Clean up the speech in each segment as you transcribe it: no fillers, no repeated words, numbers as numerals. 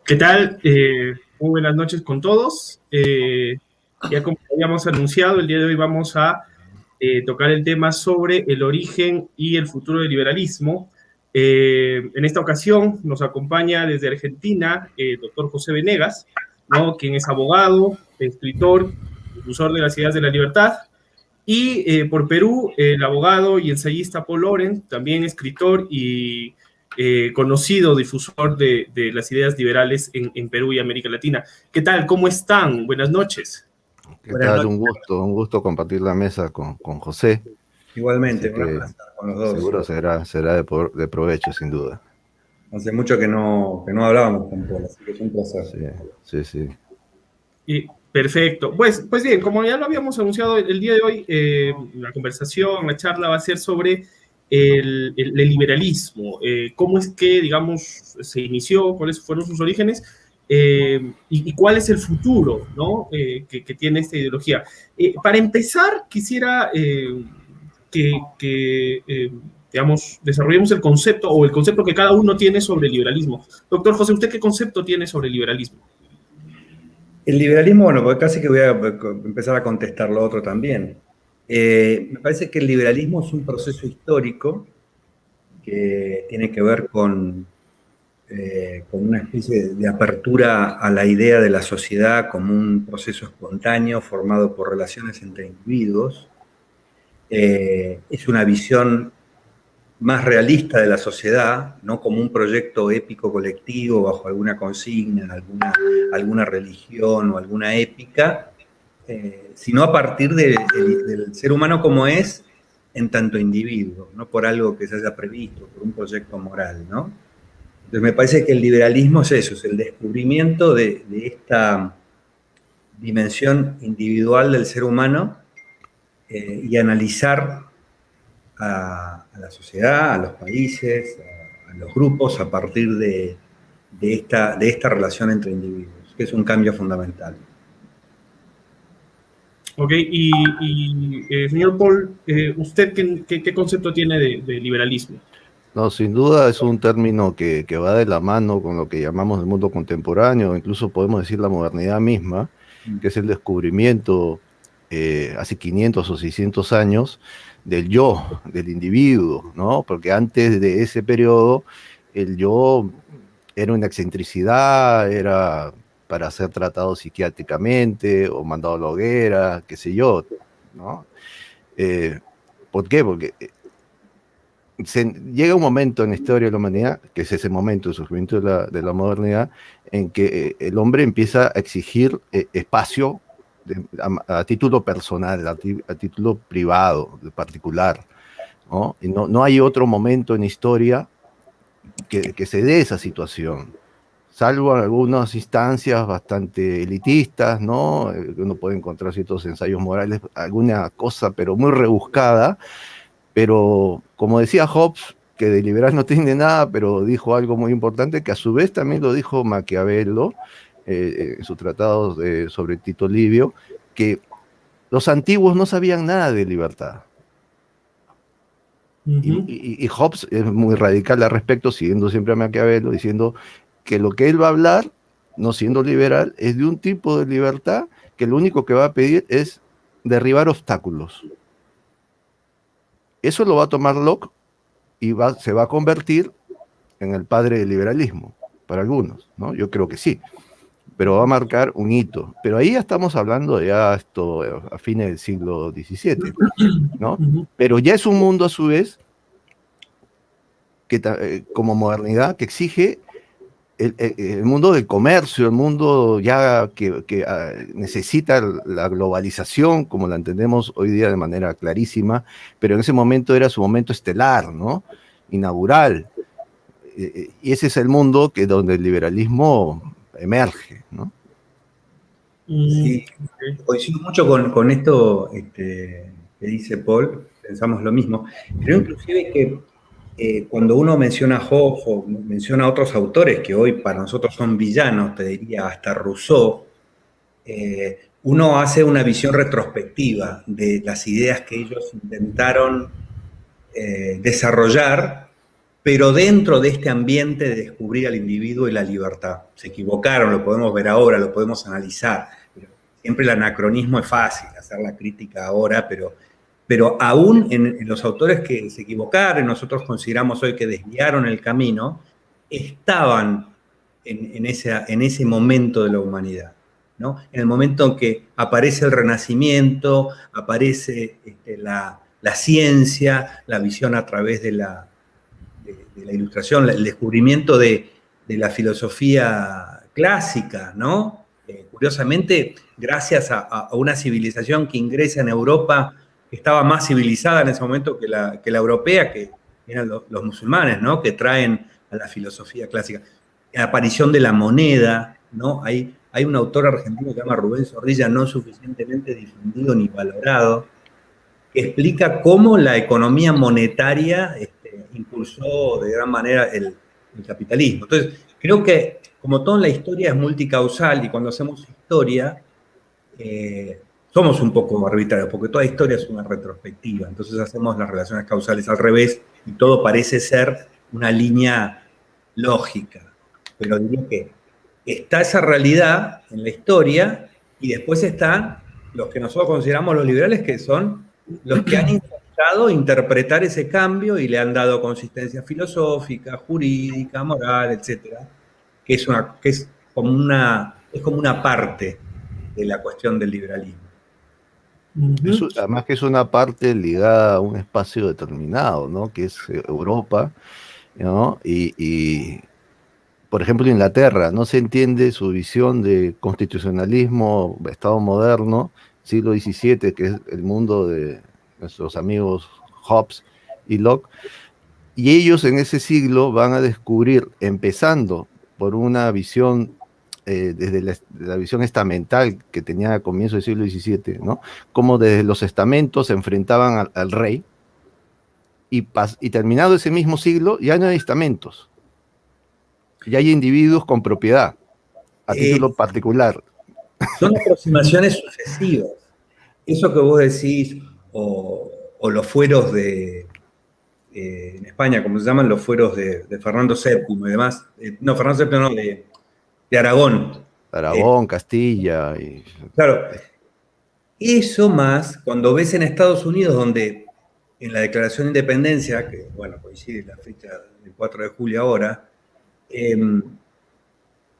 ¿Qué tal? Muy buenas noches con todos. Ya como habíamos anunciado, el día de hoy vamos a tocar el tema sobre el origen y el futuro del liberalismo. En esta ocasión nos acompaña desde Argentina el doctor José Venegas, ¿no? Quien es abogado, escritor, difusor de las ideas de la libertad. Y por Perú, el abogado y ensayista Paul Loren, también escritor y conocido difusor de las ideas liberales en Perú y América Latina. ¿Qué tal? ¿Cómo están? Buenas noches. ¿Qué Buenas tal? noches. Un gusto compartir la mesa con José. Igualmente, Así un que placer con los dos. seguro será de provecho, sin duda. Hace mucho que no hablábamos con Paul, así que es un placer. Sí, sí, sí. Perfecto. Pues bien, como ya lo habíamos anunciado el día de hoy, la conversación, la charla va a ser sobre el liberalismo, cómo es que, digamos, se inició, cuáles fueron sus orígenes y cuál es el futuro, ¿no? Que tiene esta ideología. Para empezar, quisiera digamos, desarrollemos el concepto o el concepto que cada uno tiene sobre el liberalismo. Doctor José, ¿usted qué concepto tiene sobre el liberalismo? El liberalismo, bueno, pues casi que voy a empezar a contestar lo otro también. Me parece que el liberalismo es un proceso histórico que tiene que ver con una especie de apertura a la idea de la sociedad como un proceso espontáneo formado por relaciones entre individuos. Es una visión más realista de la sociedad, no como un proyecto épico colectivo bajo alguna consigna, alguna religión o alguna épica, sino a partir del ser humano como es en tanto individuo, no por algo que se haya previsto, por un proyecto moral, ¿no? Entonces me parece que el liberalismo es eso, es el descubrimiento de esta dimensión individual del ser humano y analizar a la sociedad, a los países, a los grupos a partir de esta relación entre individuos, que es un cambio fundamental. Ok, señor Paul, ¿usted qué concepto tiene de liberalismo? No, sin duda es un término que va de la mano con lo que llamamos el mundo contemporáneo, incluso podemos decir la modernidad misma, que es el descubrimiento hace 500 o 600 años del yo, del individuo, ¿no? Porque antes de ese periodo el yo era una excentricidad, era para ser tratado psiquiátricamente o mandado a la hoguera, qué sé yo, ¿no? Eh, ¿Por qué? Porque llega un momento en la historia de la humanidad, que es ese momento del surgimiento de la modernidad, en que el hombre empieza a exigir espacio a título personal, a título privado, particular, ¿no? Y no hay otro momento en la historia que se dé esa situación, salvo algunas instancias bastante elitistas, ¿no? Uno puede encontrar ciertos ensayos morales, alguna cosa, pero muy rebuscada, pero como decía Hobbes, que de liberal no tiene nada, pero dijo algo muy importante, que a su vez también lo dijo Maquiavelo en su tratado sobre Tito Livio, que los antiguos no sabían nada de libertad. Uh -huh. Y Hobbes es muy radical al respecto, siguiendo siempre a Maquiavelo, diciendo que lo que él va a hablar, no siendo liberal, es de un tipo de libertad que lo único que va a pedir es derribar obstáculos. Eso lo va a tomar Locke y se va a convertir en el padre del liberalismo, para algunos, ¿no? Yo creo que sí, pero va a marcar un hito. Pero ahí ya estamos hablando ya esto a fines del siglo XVII, ¿no? Uh -huh. Pero ya es un mundo a su vez que como modernidad que exige el mundo del comercio, el mundo ya que necesita la globalización, como la entendemos hoy día de manera clarísima, pero en ese momento era su momento estelar, ¿no? Inaugural. Y ese es el mundo donde el liberalismo emerge, ¿no? Sí, Okay. coincido mucho con esto que dice Paul, pensamos lo mismo. Creo inclusive que cuando uno menciona a Hobbes o menciona a otros autores que hoy para nosotros son villanos, te diría hasta Rousseau, uno hace una visión retrospectiva de las ideas que ellos intentaron desarrollar pero dentro de este ambiente de descubrir al individuo y la libertad. Se equivocaron, lo podemos ver ahora, lo podemos analizar. Pero siempre el anacronismo es fácil, hacer la crítica ahora, pero aún en los autores que se equivocaron, nosotros consideramos hoy que desviaron el camino, estaban en ese momento de la humanidad, ¿no? En el momento en que aparece el Renacimiento, aparece la ciencia, la visión a través de la Ilustración, el descubrimiento de la filosofía clásica, ¿no? Curiosamente, gracias a una civilización que ingresa en Europa, que estaba más civilizada en ese momento que la europea, que eran los musulmanes, ¿no? Que traen a la filosofía clásica. La aparición de la moneda, ¿no? Hay un autor argentino que se llama Rubén Zorrilla, no suficientemente difundido ni valorado, que explica cómo la economía monetaria impulsó de gran manera el capitalismo. Entonces, creo que como todo en la historia es multicausal y cuando hacemos historia somos un poco arbitrarios, porque toda historia es una retrospectiva, entonces hacemos las relaciones causales al revés y todo parece ser una línea lógica. Pero diría que está esa realidad en la historia y después están los que nosotros consideramos los liberales, que son los que han intentado interpretar ese cambio y le han dado consistencia filosófica, jurídica, moral, etcétera, que es como una parte de la cuestión del liberalismo. Además que es una parte ligada a un espacio determinado, ¿no? Que es Europa, ¿no? Y por ejemplo, Inglaterra, no se entiende su visión de constitucionalismo, Estado moderno, siglo XVII, que es el mundo de nuestros amigos Hobbes y Locke, y ellos en ese siglo van a descubrir, empezando por una visión, desde la visión estamental que tenía a comienzo del siglo XVII, ¿no? Cómo desde los estamentos se enfrentaban al rey, y terminado ese mismo siglo ya no hay estamentos, ya hay individuos con propiedad, a título particular. Son aproximaciones sucesivas. Eso que vos decís, o los fueros en España, como se llaman, los fueros de Fernando VII y demás. No, Fernando VII no, de Aragón. Aragón, Castilla. Claro. Eso más, cuando ves en Estados Unidos, donde en la Declaración de Independencia, que bueno, coincide la fecha del 4 de julio ahora,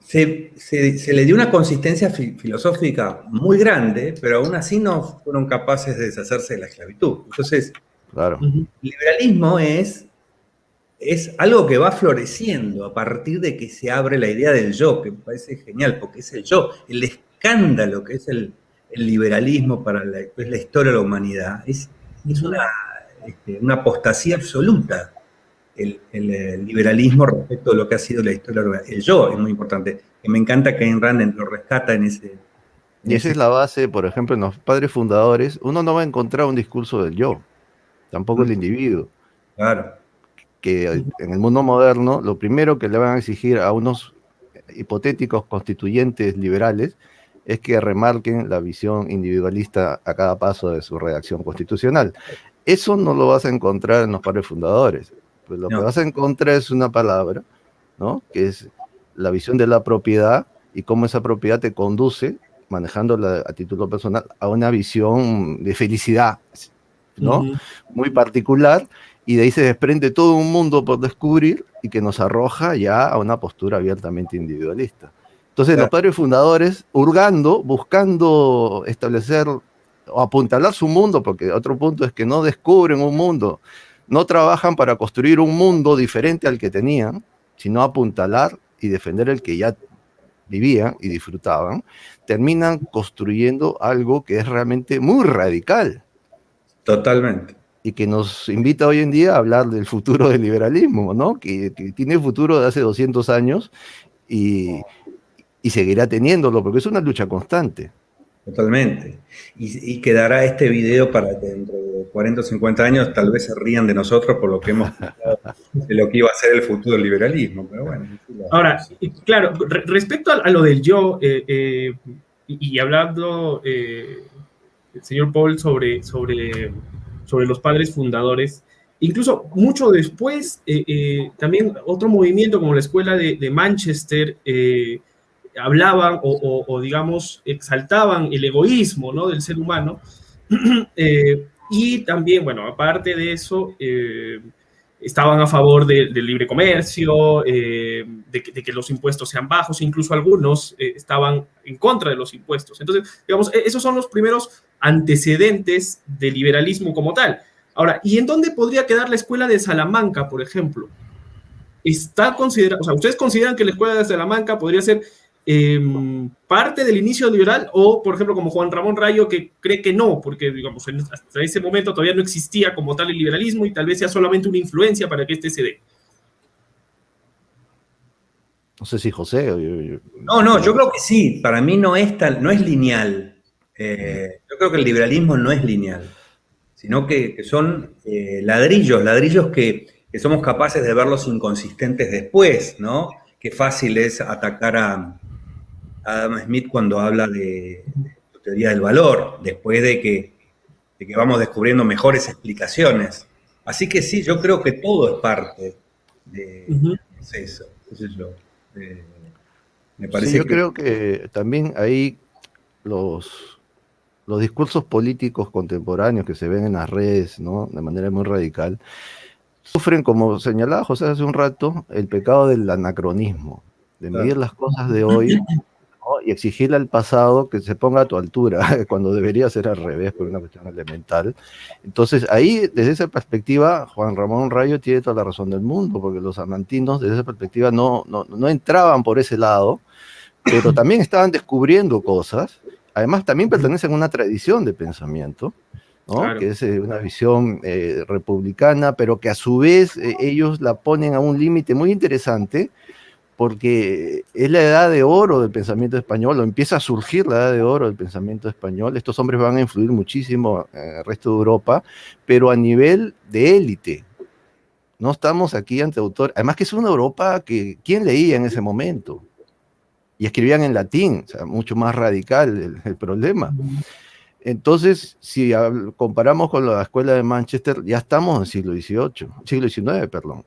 se le dio una consistencia filosófica muy grande, pero aún así no fueron capaces de deshacerse de la esclavitud. Entonces, claro, el liberalismo es algo que va floreciendo a partir de que se abre la idea del yo, que me parece genial, porque es el yo, el escándalo que es el liberalismo para la historia de la humanidad. Es una apostasía absoluta. El liberalismo respecto de lo que ha sido la historia. El yo es muy importante. Que me encanta que Ayn Rand lo rescata en ese... Y esa es la base, por ejemplo, en los padres fundadores, uno no va a encontrar un discurso del yo, tampoco el individuo. Claro. Que en el mundo moderno, lo primero que le van a exigir a unos hipotéticos constituyentes liberales es que remarquen la visión individualista a cada paso de su redacción constitucional. Eso no lo vas a encontrar en los padres fundadores. Pues lo que vas a encontrar es una palabra, ¿no? Que es la visión de la propiedad y cómo esa propiedad te conduce, manejándola a título personal, a una visión de felicidad, ¿no? Muy particular, y de ahí se desprende todo un mundo por descubrir y que nos arroja ya a una postura abiertamente individualista. Entonces, los padres fundadores, hurgando, buscando establecer o apuntalar su mundo, porque otro punto es que no descubren un mundo, no trabajan para construir un mundo diferente al que tenían, sino apuntalar y defender el que ya vivían y disfrutaban, terminan construyendo algo que es realmente muy radical. Totalmente. Y que nos invita hoy en día a hablar del futuro del liberalismo, ¿no? Que tiene futuro de hace 200 años y seguirá teniéndolo, porque es una lucha constante. Totalmente. Y quedará este video para que dentro de 40 o 50 años tal vez se rían de nosotros por lo que hemos pensado de lo que iba a ser el futuro del liberalismo. Pero bueno. Ahora, claro, respecto a lo del yo, y hablando, el señor Paul, sobre los padres fundadores, Incluso mucho después, también otro movimiento como la Escuela de Manchester hablaban digamos, exaltaban el egoísmo, ¿no?, del ser humano. Y también, bueno, aparte de eso, estaban a favor del libre comercio, de que los impuestos sean bajos, incluso algunos estaban en contra de los impuestos. Entonces, digamos, esos son los primeros antecedentes del liberalismo como tal. Ahora, ¿y en dónde podría quedar la escuela de Salamanca, por ejemplo? Está considerado, o sea, ¿ustedes consideran que la escuela de Salamanca podría ser parte del inicio liberal, o, por ejemplo, como Juan Ramón Rayo, que cree que no, porque, digamos, hasta ese momento todavía no existía como tal el liberalismo y tal vez sea solamente una influencia para que este se dé? No sé si José. No, yo creo que sí. Para mí no es lineal. Yo creo que el liberalismo no es lineal, sino que son ladrillos que somos capaces de verlos inconsistentes después, ¿no? Qué fácil es atacar a Adam Smith cuando habla de teoría del valor, después de que vamos descubriendo mejores explicaciones. Así que sí, yo creo que todo es parte del proceso. Me parece sí, yo creo que también ahí los discursos políticos contemporáneos que se ven en las redes, ¿no?, de manera muy radical, sufren, como señalaba José hace un rato, el pecado del anacronismo, de medir las cosas de hoy, ¿no?, y exigirle al pasado que se ponga a tu altura, cuando debería ser al revés, por una cuestión elemental. Entonces, ahí, desde esa perspectiva, Juan Ramón Rayo tiene toda la razón del mundo, porque los amantinos, desde esa perspectiva, no entraban por ese lado, pero también estaban descubriendo cosas. Además, también pertenecen a una tradición de pensamiento, ¿no?, Claro. que es una visión republicana, pero que a su vez ellos la ponen a un límite muy interesante, porque es la edad de oro del pensamiento español, o empieza a surgir la edad de oro del pensamiento español. Estos hombres van a influir muchísimo en el resto de Europa, pero a nivel de élite. No estamos aquí ante autores, además que es una Europa que, ¿quién leía en ese momento? Y escribían en latín, o sea, mucho más radical el problema. Entonces, si comparamos con la escuela de Manchester, ya estamos en siglo XIX, perdón.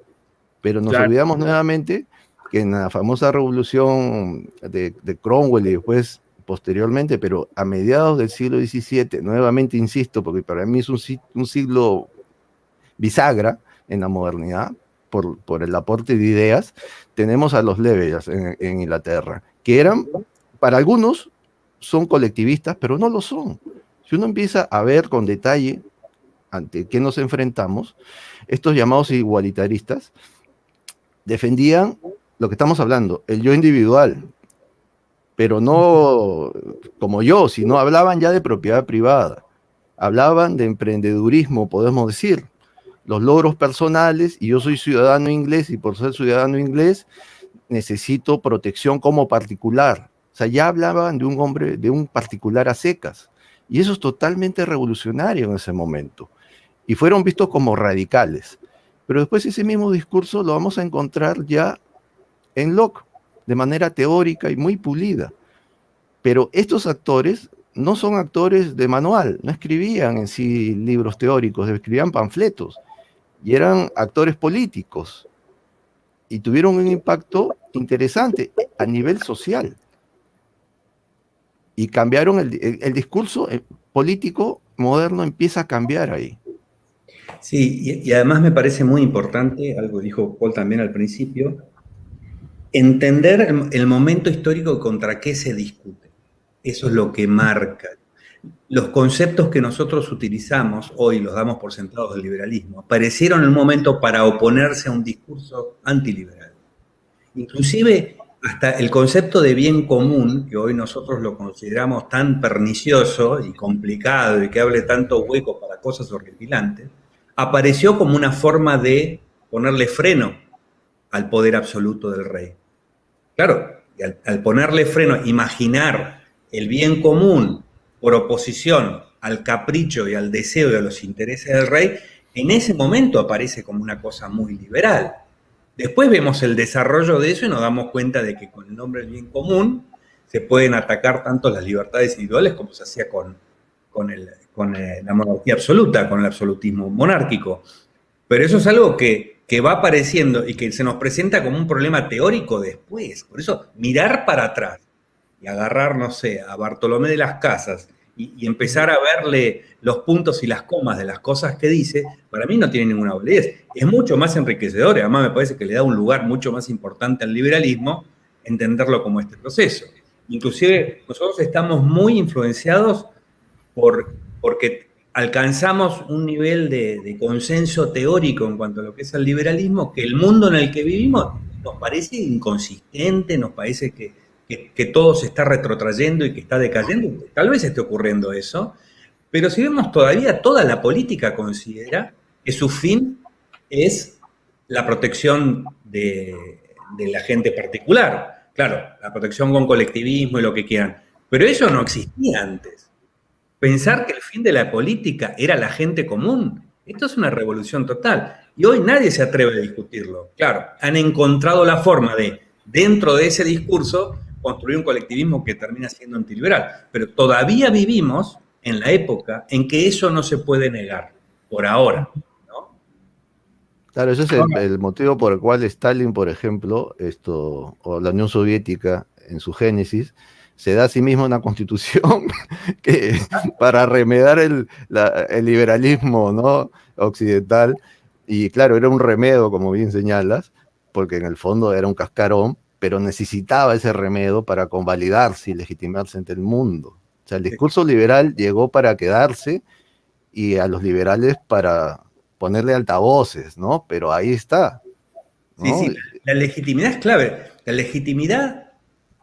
Pero nos olvidamos nuevamente que en la famosa revolución de Cromwell y después, posteriormente, pero a mediados del siglo XVII, nuevamente insisto, porque para mí es un siglo bisagra en la modernidad, por el aporte de ideas, tenemos a los Levellers en Inglaterra, que eran, para algunos, son colectivistas, pero no lo son. Si uno empieza a ver con detalle ante qué nos enfrentamos, estos llamados igualitaristas defendían lo que estamos hablando, el yo individual, pero no como yo, sino hablaban ya de propiedad privada, hablaban de emprendedurismo, podemos decir, los logros personales, y yo soy ciudadano inglés, y por ser ciudadano inglés necesito protección como particular. O sea, ya hablaban de un hombre, de un particular a secas, y eso es totalmente revolucionario en ese momento, y fueron vistos como radicales. Pero después ese mismo discurso lo vamos a encontrar ya en Locke, de manera teórica y muy pulida. Pero estos actores no son actores de manual, no escribían en sí libros teóricos, escribían panfletos, y eran actores políticos, y tuvieron un impacto interesante a nivel social. Y cambiaron el discurso político moderno, empieza a cambiar ahí. Sí, y además me parece muy importante, algo dijo Paul también al principio, entender el momento histórico contra qué se discute. Eso es lo que marca. Los conceptos que nosotros utilizamos hoy, los damos por sentados del liberalismo, aparecieron en un momento para oponerse a un discurso antiliberal. Inclusive hasta el concepto de bien común, que hoy nosotros lo consideramos tan pernicioso y complicado y que hable tanto hueco para cosas horripilantes, apareció como una forma de ponerle freno al poder absoluto del rey. Claro, al ponerle freno, imaginar el bien común por oposición al capricho y al deseo y a los intereses del rey, en ese momento aparece como una cosa muy liberal. Después vemos el desarrollo de eso y nos damos cuenta de que con el nombre del bien común se pueden atacar tanto las libertades individuales como se hacía con la monarquía absoluta, con el absolutismo monárquico. Pero eso es algo que va apareciendo y que se nos presenta como un problema teórico después. Por eso, mirar para atrás y agarrar, no sé, a Bartolomé de las Casas y empezar a verle los puntos y las comas de las cosas que dice, para mí no tiene ninguna validez. Es mucho más enriquecedor, y además me parece que le da un lugar mucho más importante al liberalismo entenderlo como este proceso. Inclusive nosotros estamos muy influenciados porque alcanzamos un nivel de consenso teórico en cuanto a lo que es el liberalismo, que el mundo en el que vivimos nos parece inconsistente, nos parece que todo se está retrotrayendo y que está decayendo. Tal vez esté ocurriendo eso, pero si vemos todavía, toda la política considera que su fin es la protección de la gente particular. Claro, la protección con colectivismo y lo que quieran, pero eso no existía antes. Pensar que el fin de la política era la gente común, esto es una revolución total. Y hoy nadie se atreve a discutirlo. Claro, han encontrado la forma de, dentro de ese discurso, construir un colectivismo que termina siendo antiliberal. Pero todavía vivimos en la época en que eso no se puede negar, por ahora, ¿no? Claro, ese es el motivo por el cual Stalin, por ejemplo, o la Unión Soviética, en su génesis, se da a sí misma una constitución para remediar el liberalismo, ¿no?, occidental. Y claro, era un remedio, como bien señalas, porque en el fondo era un cascarón, pero necesitaba ese remedio para convalidarse y legitimarse ante el mundo. O sea, el discurso liberal llegó para quedarse y a los liberales para ponerle altavoces, ¿no? Pero ahí está, ¿no? Sí, la legitimidad es clave. La legitimidad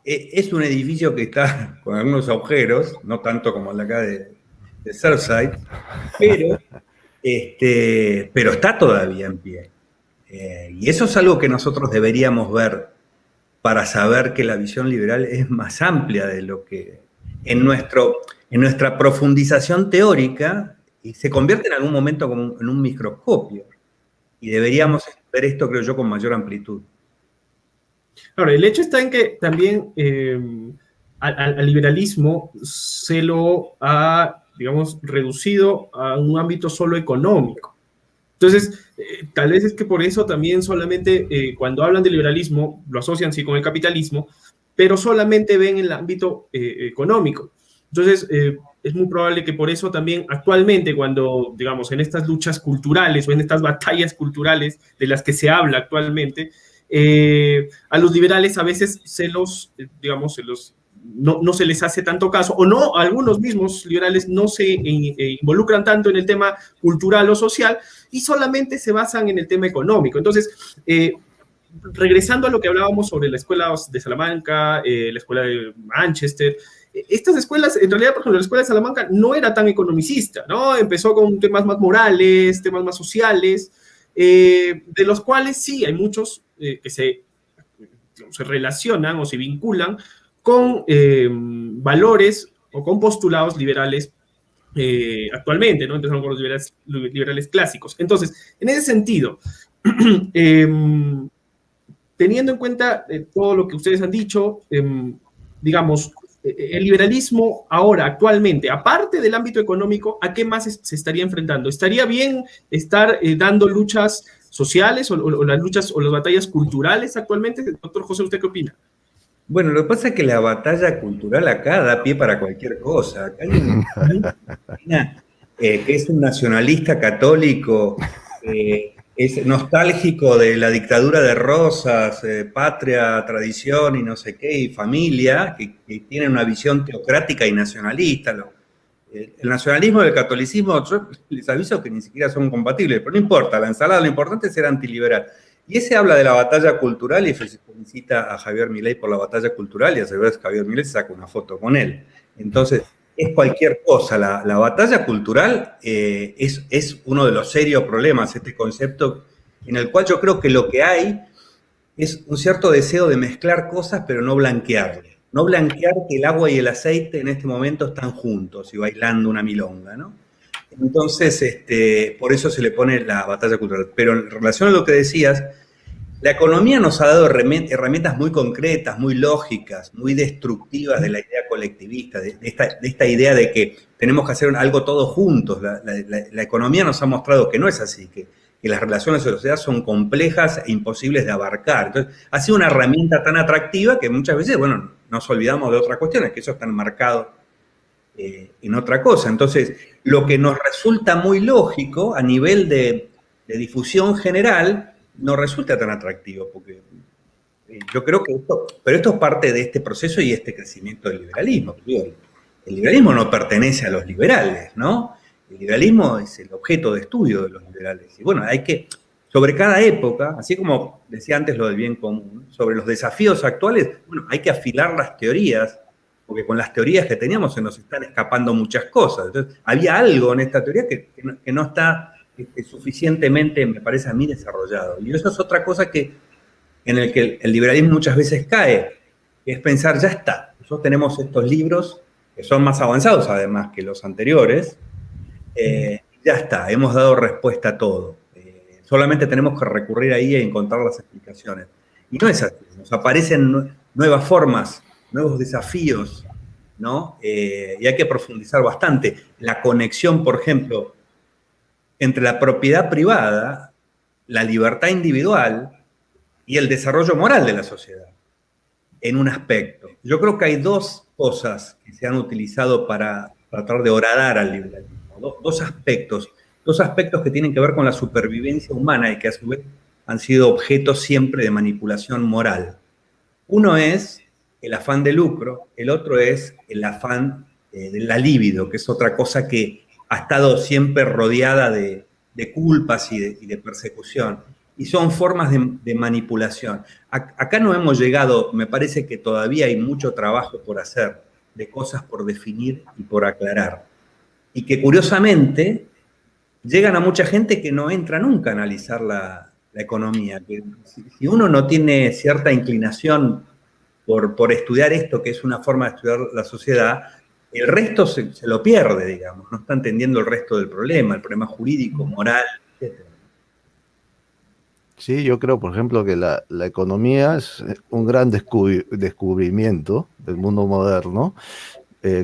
es un edificio que está con algunos agujeros, no tanto como el de acá de Surfside, pero está todavía en pie. Y eso es algo que nosotros deberíamos ver para saber que la visión liberal es más amplia de lo que en nuestra profundización teórica se convierte en algún momento como en un microscopio. Y deberíamos ver esto, creo yo, con mayor amplitud. Ahora, el hecho está en que también al liberalismo se lo ha, digamos, reducido a un ámbito solo económico. Entonces, tal vez es que por eso también solamente cuando hablan de liberalismo lo asocian sí con el capitalismo, pero solamente ven el ámbito económico. Entonces, es muy probable que por eso también actualmente cuando, digamos, en estas luchas culturales o en estas batallas culturales de las que se habla actualmente, a los liberales a veces no se les hace tanto caso, o no, algunos mismos liberales no se involucran tanto en el tema cultural o social y solamente se basan en el tema económico. Entonces, regresando a lo que hablábamos sobre la escuela de Salamanca, la escuela de Manchester, estas escuelas, en realidad, por ejemplo, la escuela de Salamanca no era tan economicista, ¿no? Empezó con temas más morales, temas más sociales, de los cuales sí hay muchos que se relacionan o se vinculan con valores o con postulados liberales actualmente, ¿no? Empezamos con los liberales clásicos. Entonces, en ese sentido, teniendo en cuenta todo lo que ustedes han dicho, digamos, el liberalismo ahora, actualmente, aparte del ámbito económico, ¿a qué más se estaría enfrentando? ¿Estaría bien estar dando luchas sociales o las luchas o las batallas culturales actualmente? Doctor José, ¿usted qué opina? Bueno, lo que pasa es que la batalla cultural acá da pie para cualquier cosa. Acá hay una que es un nacionalista católico, es nostálgico de la dictadura de Rosas, patria, tradición y no sé qué, y familia, que tiene una visión teocrática y nacionalista. El nacionalismo y el catolicismo, yo les aviso que ni siquiera son compatibles, pero no importa, la ensalada, lo importante es ser antiliberal. Y ese habla de la batalla cultural y felicita a Javier Milei por la batalla cultural y a su vez Javier Milei saca una foto con él. Entonces, es cualquier cosa. La batalla cultural es uno de los serios problemas, este concepto en el cual yo creo que lo que hay es un cierto deseo de mezclar cosas, pero no blanquearle. No blanquear que el agua y el aceite en este momento están juntos y bailando una milonga, ¿no? Entonces, por eso se le pone la batalla cultural. Pero en relación a lo que decías, La economía nos ha dado herramientas muy concretas, muy lógicas, muy destructivas de la idea colectivista, de esta idea de que tenemos que hacer algo todos juntos. La economía nos ha mostrado que no es así, que las relaciones de sociedad son complejas e imposibles de abarcar. Entonces, ha sido una herramienta tan atractiva que muchas veces, bueno, nos olvidamos de otras cuestiones, que eso está enmarcado en otra cosa. Entonces, lo que nos resulta muy lógico a nivel de difusión general no resulta tan atractivo, porque yo creo que esto es parte de este proceso y este crecimiento del liberalismo. El liberalismo no pertenece a los liberales, ¿no? El liberalismo es el objeto de estudio de los liberales. Y bueno, hay que, sobre cada época, así como decía antes lo del bien común, sobre los desafíos actuales, bueno, hay que afilar las teorías, porque con las teorías que teníamos se nos están escapando muchas cosas. Entonces, había algo en esta teoría que no está suficientemente, me parece a mí, desarrollado. Y eso es otra cosa en el que el liberalismo muchas veces cae, que es pensar, ya está, nosotros tenemos estos libros que son más avanzados además que los anteriores, ya está, hemos dado respuesta a todo. Solamente tenemos que recurrir ahí e encontrar las explicaciones. Y no es así, nos aparecen nuevas formas, nuevos desafíos, ¿no? Y hay que profundizar bastante. La conexión, por ejemplo, entre la propiedad privada, la libertad individual y el desarrollo moral de la sociedad, en un aspecto. Yo creo que hay dos cosas que se han utilizado para tratar de horadar al liberalismo, dos aspectos que tienen que ver con la supervivencia humana y que a su vez han sido objeto siempre de manipulación moral. Uno es el afán de lucro, el otro es el afán de la libido, que es otra cosa que ha estado siempre rodeada de culpas y de persecución. Y son formas de manipulación. Acá no hemos llegado, me parece que todavía hay mucho trabajo por hacer, de cosas por definir y por aclarar. Y que curiosamente llegan a mucha gente que no entra nunca a analizar la economía. Que si uno no tiene cierta inclinación por estudiar esto, que es una forma de estudiar la sociedad, el resto se lo pierde, digamos, no está entendiendo el resto del problema, el problema jurídico, moral, etc. Sí, yo creo, por ejemplo, que la economía es un gran descubrimiento del mundo moderno.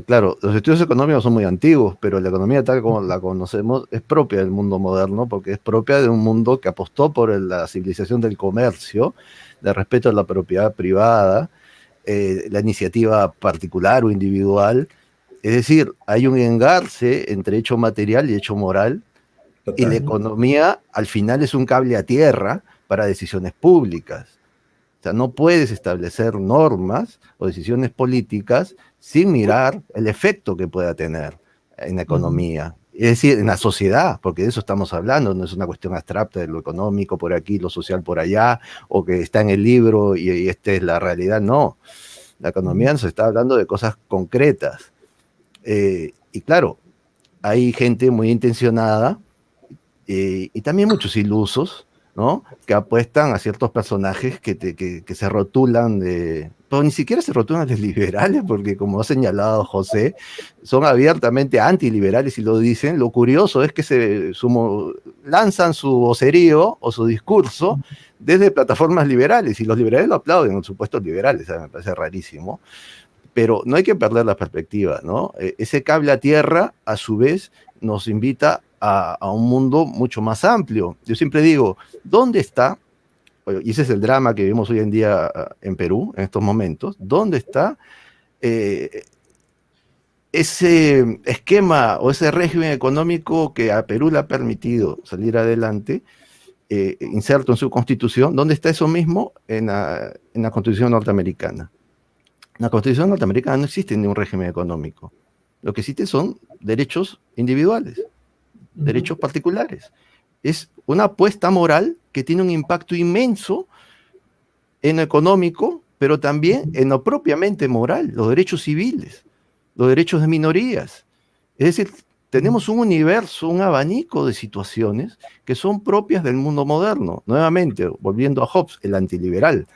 Claro, los estudios económicos son muy antiguos, pero la economía tal como la conocemos es propia del mundo moderno, porque es propia de un mundo que apostó por la civilización del comercio, de respeto a la propiedad privada, la iniciativa particular o individual. Es decir, hay un engarce entre hecho material y hecho moral, y la economía al final es un cable a tierra para decisiones públicas. O sea, no puedes establecer normas o decisiones políticas sin mirar el efecto que pueda tener en la economía. Es decir, en la sociedad, porque de eso estamos hablando, no es una cuestión abstracta de lo económico por aquí, lo social por allá, o que está en el libro y esta es la realidad. No, la economía nos está hablando de cosas concretas. Y claro, hay gente muy intencionada y también muchos ilusos, ¿no? Que apuestan a ciertos personajes que se rotulan pero ni siquiera se rotulan de liberales, porque como ha señalado José, son abiertamente antiliberales y lo dicen. Lo curioso es que lanzan su vocerío o su discurso desde plataformas liberales, y los liberales lo aplauden, los supuestos liberales, ¿sabes? Me parece rarísimo. Pero no hay que perder la perspectiva, ¿no? Ese cable a tierra, a su vez, nos invita a un mundo mucho más amplio. Yo siempre digo, ¿dónde está? Y ese es el drama que vivimos hoy en día en Perú, en estos momentos. ¿Dónde está ese esquema o ese régimen económico que a Perú le ha permitido salir adelante, inserto en su constitución? ¿Dónde está eso mismo en la constitución norteamericana? En la constitución norteamericana no existe ni un régimen económico. Lo que existe son derechos individuales, derechos particulares. Es una apuesta moral que tiene un impacto inmenso en lo económico, pero también en lo propiamente moral, los derechos civiles, los derechos de minorías. Es decir, tenemos un universo, un abanico de situaciones que son propias del mundo moderno. Nuevamente, volviendo a Hobbes, el antiliberal.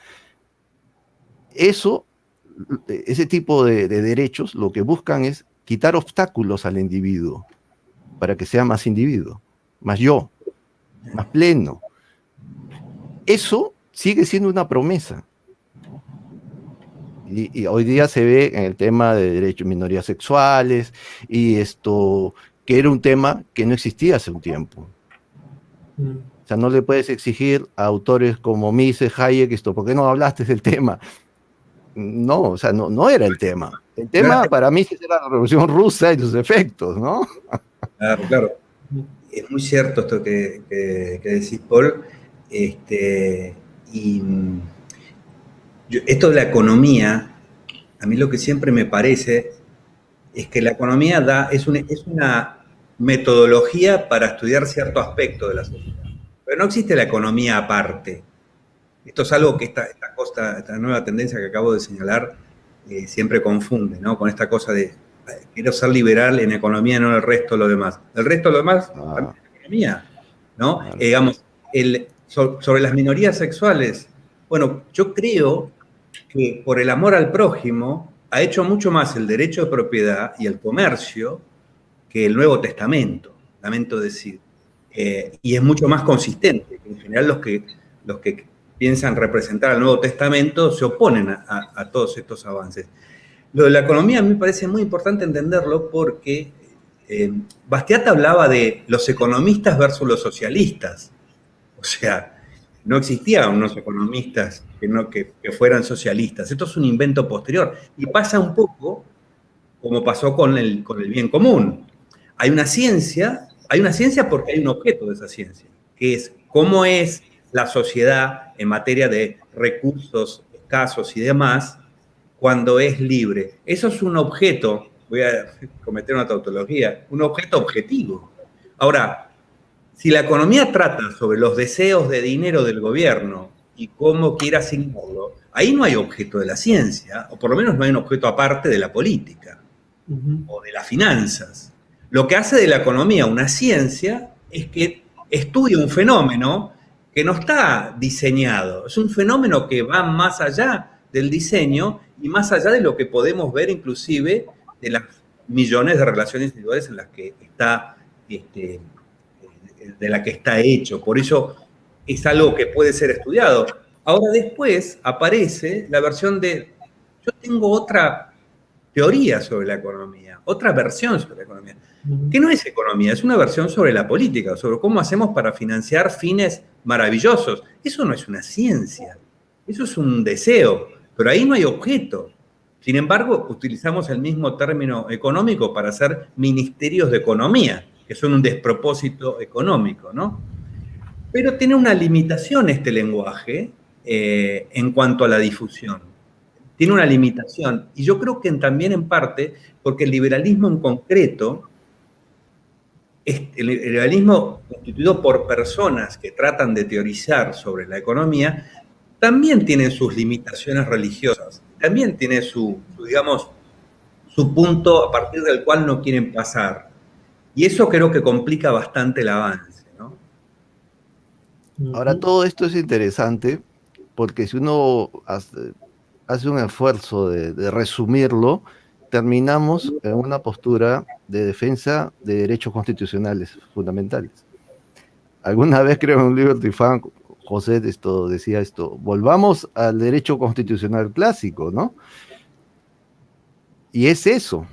Ese tipo de derechos lo que buscan es quitar obstáculos al individuo para que sea más individuo, más yo, más pleno. Eso sigue siendo una promesa. Y hoy día se ve en el tema de derechos de minorías sexuales y esto, que era un tema que no existía hace un tiempo. O sea, no le puedes exigir a autores como Mises, Hayek, ¿por qué no hablaste del tema? No, o sea, no era el tema. El tema para mí era la Revolución Rusa y sus efectos, ¿no? Claro, claro. Es muy cierto esto que decís, Paul. Esto de la economía, a mí lo que siempre me parece es que la economía es una metodología para estudiar cierto aspecto de la sociedad. Pero no existe la economía aparte. Esto es algo que esta nueva tendencia que acabo de señalar siempre confunde, ¿no? Con esta cosa de quiero ser liberal en economía, no en el resto de lo demás. El resto de lo demás también es economía, ¿no? Digamos, sobre las minorías sexuales, bueno, yo creo que por el amor al prójimo ha hecho mucho más el derecho de propiedad y el comercio que el Nuevo Testamento, lamento decir. Y es mucho más consistente. En general los que piensan representar al Nuevo Testamento se oponen a todos estos avances. Lo de la economía a mí me parece muy importante entenderlo porque Bastiat hablaba de los economistas versus los socialistas. O sea, no existían unos economistas que fueran socialistas. Esto es un invento posterior. Y pasa un poco como pasó con el bien común. Hay una ciencia porque hay un objeto de esa ciencia, que es cómo es la sociedad en materia de recursos escasos y demás cuando es libre. Eso es un objeto, voy a cometer una tautología, un objeto objetivo. Ahora, si la economía trata sobre los deseos de dinero del gobierno y cómo quiere asignarlo, ahí no hay objeto de la ciencia, o por lo menos no hay un objeto aparte de la política o de las finanzas. Lo que hace de la economía una ciencia es que estudia un fenómeno que no está diseñado. Es un fenómeno que va más allá del diseño y más allá de lo que podemos ver inclusive de las millones de relaciones individuales en las que está, de la que está hecho. Por eso es algo que puede ser estudiado. Ahora después aparece la versión de, yo tengo otra teoría sobre la economía, otra versión sobre la economía, que no es economía, es una versión sobre la política, sobre cómo hacemos para financiar fines maravillosos. Eso no es una ciencia, eso es un deseo, pero ahí no hay objeto. Sin embargo, utilizamos el mismo término económico para hacer ministerios de economía, que son un despropósito económico, ¿no? Pero tiene una limitación este lenguaje en cuanto a la difusión. Tiene una limitación. Y yo creo que también en parte porque el liberalismo en concreto, el liberalismo constituido por personas que tratan de teorizar sobre la economía, también tiene sus limitaciones religiosas. También tiene su punto a partir del cual no quieren pasar. Y eso creo que complica bastante el avance, ¿no? Ahora, todo esto es interesante porque si uno hace un esfuerzo de resumirlo, terminamos en una postura de defensa de derechos constitucionales fundamentales. Alguna vez creo en un Liberty Fan, José decía esto, volvamos al derecho constitucional clásico, ¿no? Y es eso.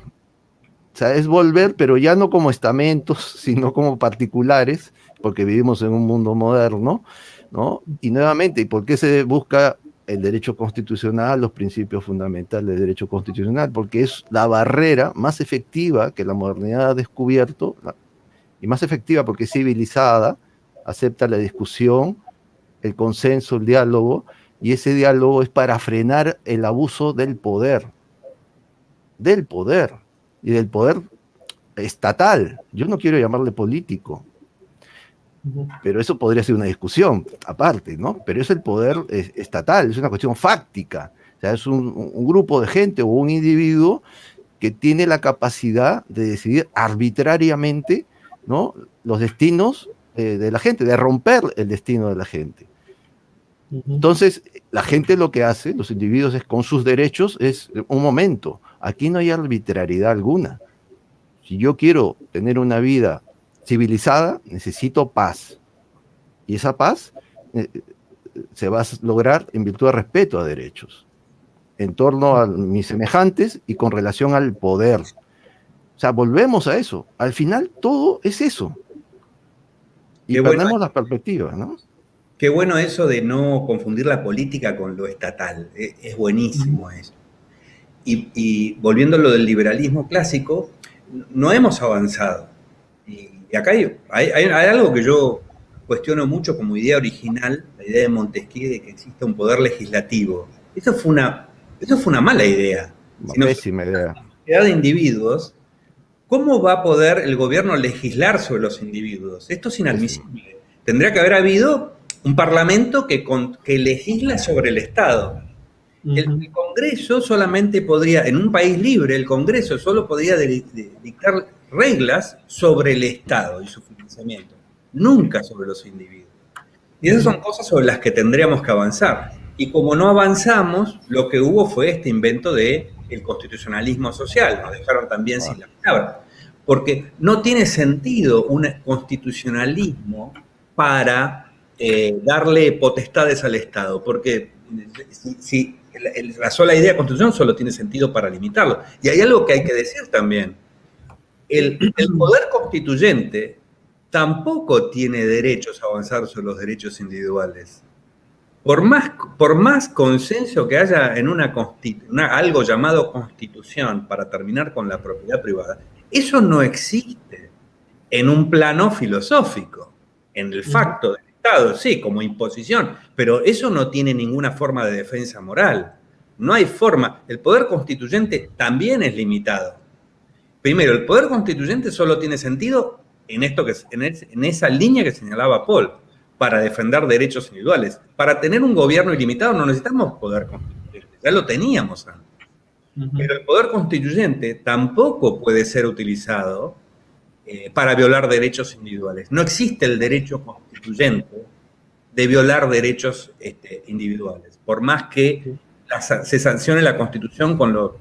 O sea, es volver, pero ya no como estamentos, sino como particulares, porque vivimos en un mundo moderno, ¿no? Y nuevamente, ¿por qué se busca el derecho constitucional, los principios fundamentales del derecho constitucional? Porque es la barrera más efectiva que la modernidad ha descubierto, y más efectiva porque es civilizada, acepta la discusión, el consenso, el diálogo, y ese diálogo es para frenar el abuso del poder, y del poder estatal. Yo no quiero llamarle político, pero eso podría ser una discusión aparte, ¿no? Pero es el poder estatal, es una cuestión fáctica. O sea, es un grupo de gente o un individuo que tiene la capacidad de decidir arbitrariamente, ¿no?, los destinos de la gente, de romper el destino de la gente. Entonces, la gente lo que hace, los individuos, es con sus derechos, es un momento. Aquí no hay arbitrariedad alguna. Si yo quiero tener una vida civilizada, necesito paz. Y esa paz se va a lograr en virtud de respeto a derechos, en torno a mis semejantes y con relación al poder. O sea, volvemos a eso. Al final todo es eso. Y perdemos las perspectivas, ¿no? Qué bueno eso de no confundir la política con lo estatal. Es buenísimo eso. Y volviendo a lo del liberalismo clásico, no hemos avanzado. Y acá hay algo que yo cuestiono mucho como idea original, la idea de Montesquieu de que existe un poder legislativo. Eso fue una mala idea. Una pésima idea. De individuos, ¿cómo va a poder el gobierno legislar sobre los individuos? Esto es inadmisible. Tendría que haber habido un parlamento que legisla sobre el Estado. El Congreso solamente podría, en un país libre, el Congreso solo podría dictar reglas sobre el Estado y su financiamiento, nunca sobre los individuos. Y esas son cosas sobre las que tendríamos que avanzar. Y como no avanzamos, lo que hubo fue este invento del constitucionalismo social. Nos dejaron también sin la palabra. Porque no tiene sentido un constitucionalismo para darle potestades al Estado. Porque si la sola idea de constitución solo tiene sentido para limitarlo. Y hay algo que hay que decir también. El poder constituyente tampoco tiene derechos a avanzar sobre los derechos individuales. Por más consenso que haya en algo llamado constitución para terminar con la propiedad privada, eso no existe en un plano filosófico, en el facto del Estado, sí, como imposición, pero eso no tiene ninguna forma de defensa moral. No hay forma. El poder constituyente también es limitado. Primero, el poder constituyente solo tiene sentido en esa línea que señalaba Paul, para defender derechos individuales. Para tener un gobierno ilimitado no necesitamos poder constituyente, ya lo teníamos antes. Pero el poder constituyente tampoco puede ser utilizado para violar derechos individuales. No existe el derecho constituyente de violar derechos individuales, por más que se sancione la Constitución con los,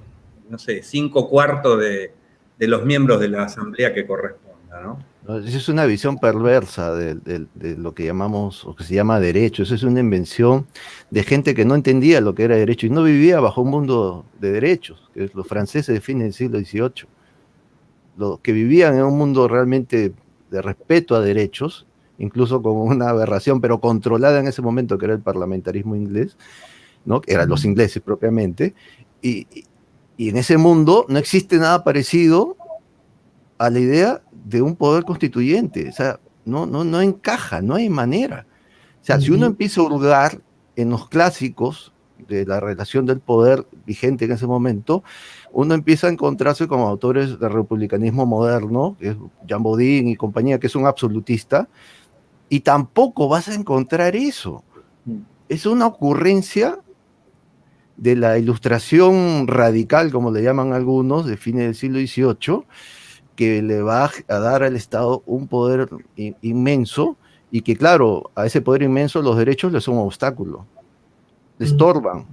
5/4 de los miembros de la Asamblea que corresponda, ¿no? Esa es una visión perversa de lo que llamamos, o que se llama derecho. Eso es una invención de gente que no entendía lo que era derecho y no vivía bajo un mundo de derechos, que los franceses de fines del siglo XVIII. Los que vivían en un mundo realmente de respeto a derechos, incluso con una aberración, pero controlada en ese momento, que era el parlamentarismo inglés, ¿no? Que eran los ingleses propiamente, y en ese mundo no existe nada parecido a la idea de un poder constituyente. O sea, no encaja, no hay manera. O sea, si uno empieza a hurgar en los clásicos de la relación del poder vigente en ese momento, uno empieza a encontrarse con autores del republicanismo moderno, que es Jean Bodin y compañía, que es un absolutista, y tampoco vas a encontrar eso. Es una ocurrencia de la ilustración radical, como le llaman algunos, de fines del siglo XVIII, que le va a dar al Estado un poder inmenso, y que, claro, a ese poder inmenso los derechos le son un obstáculo, le estorban.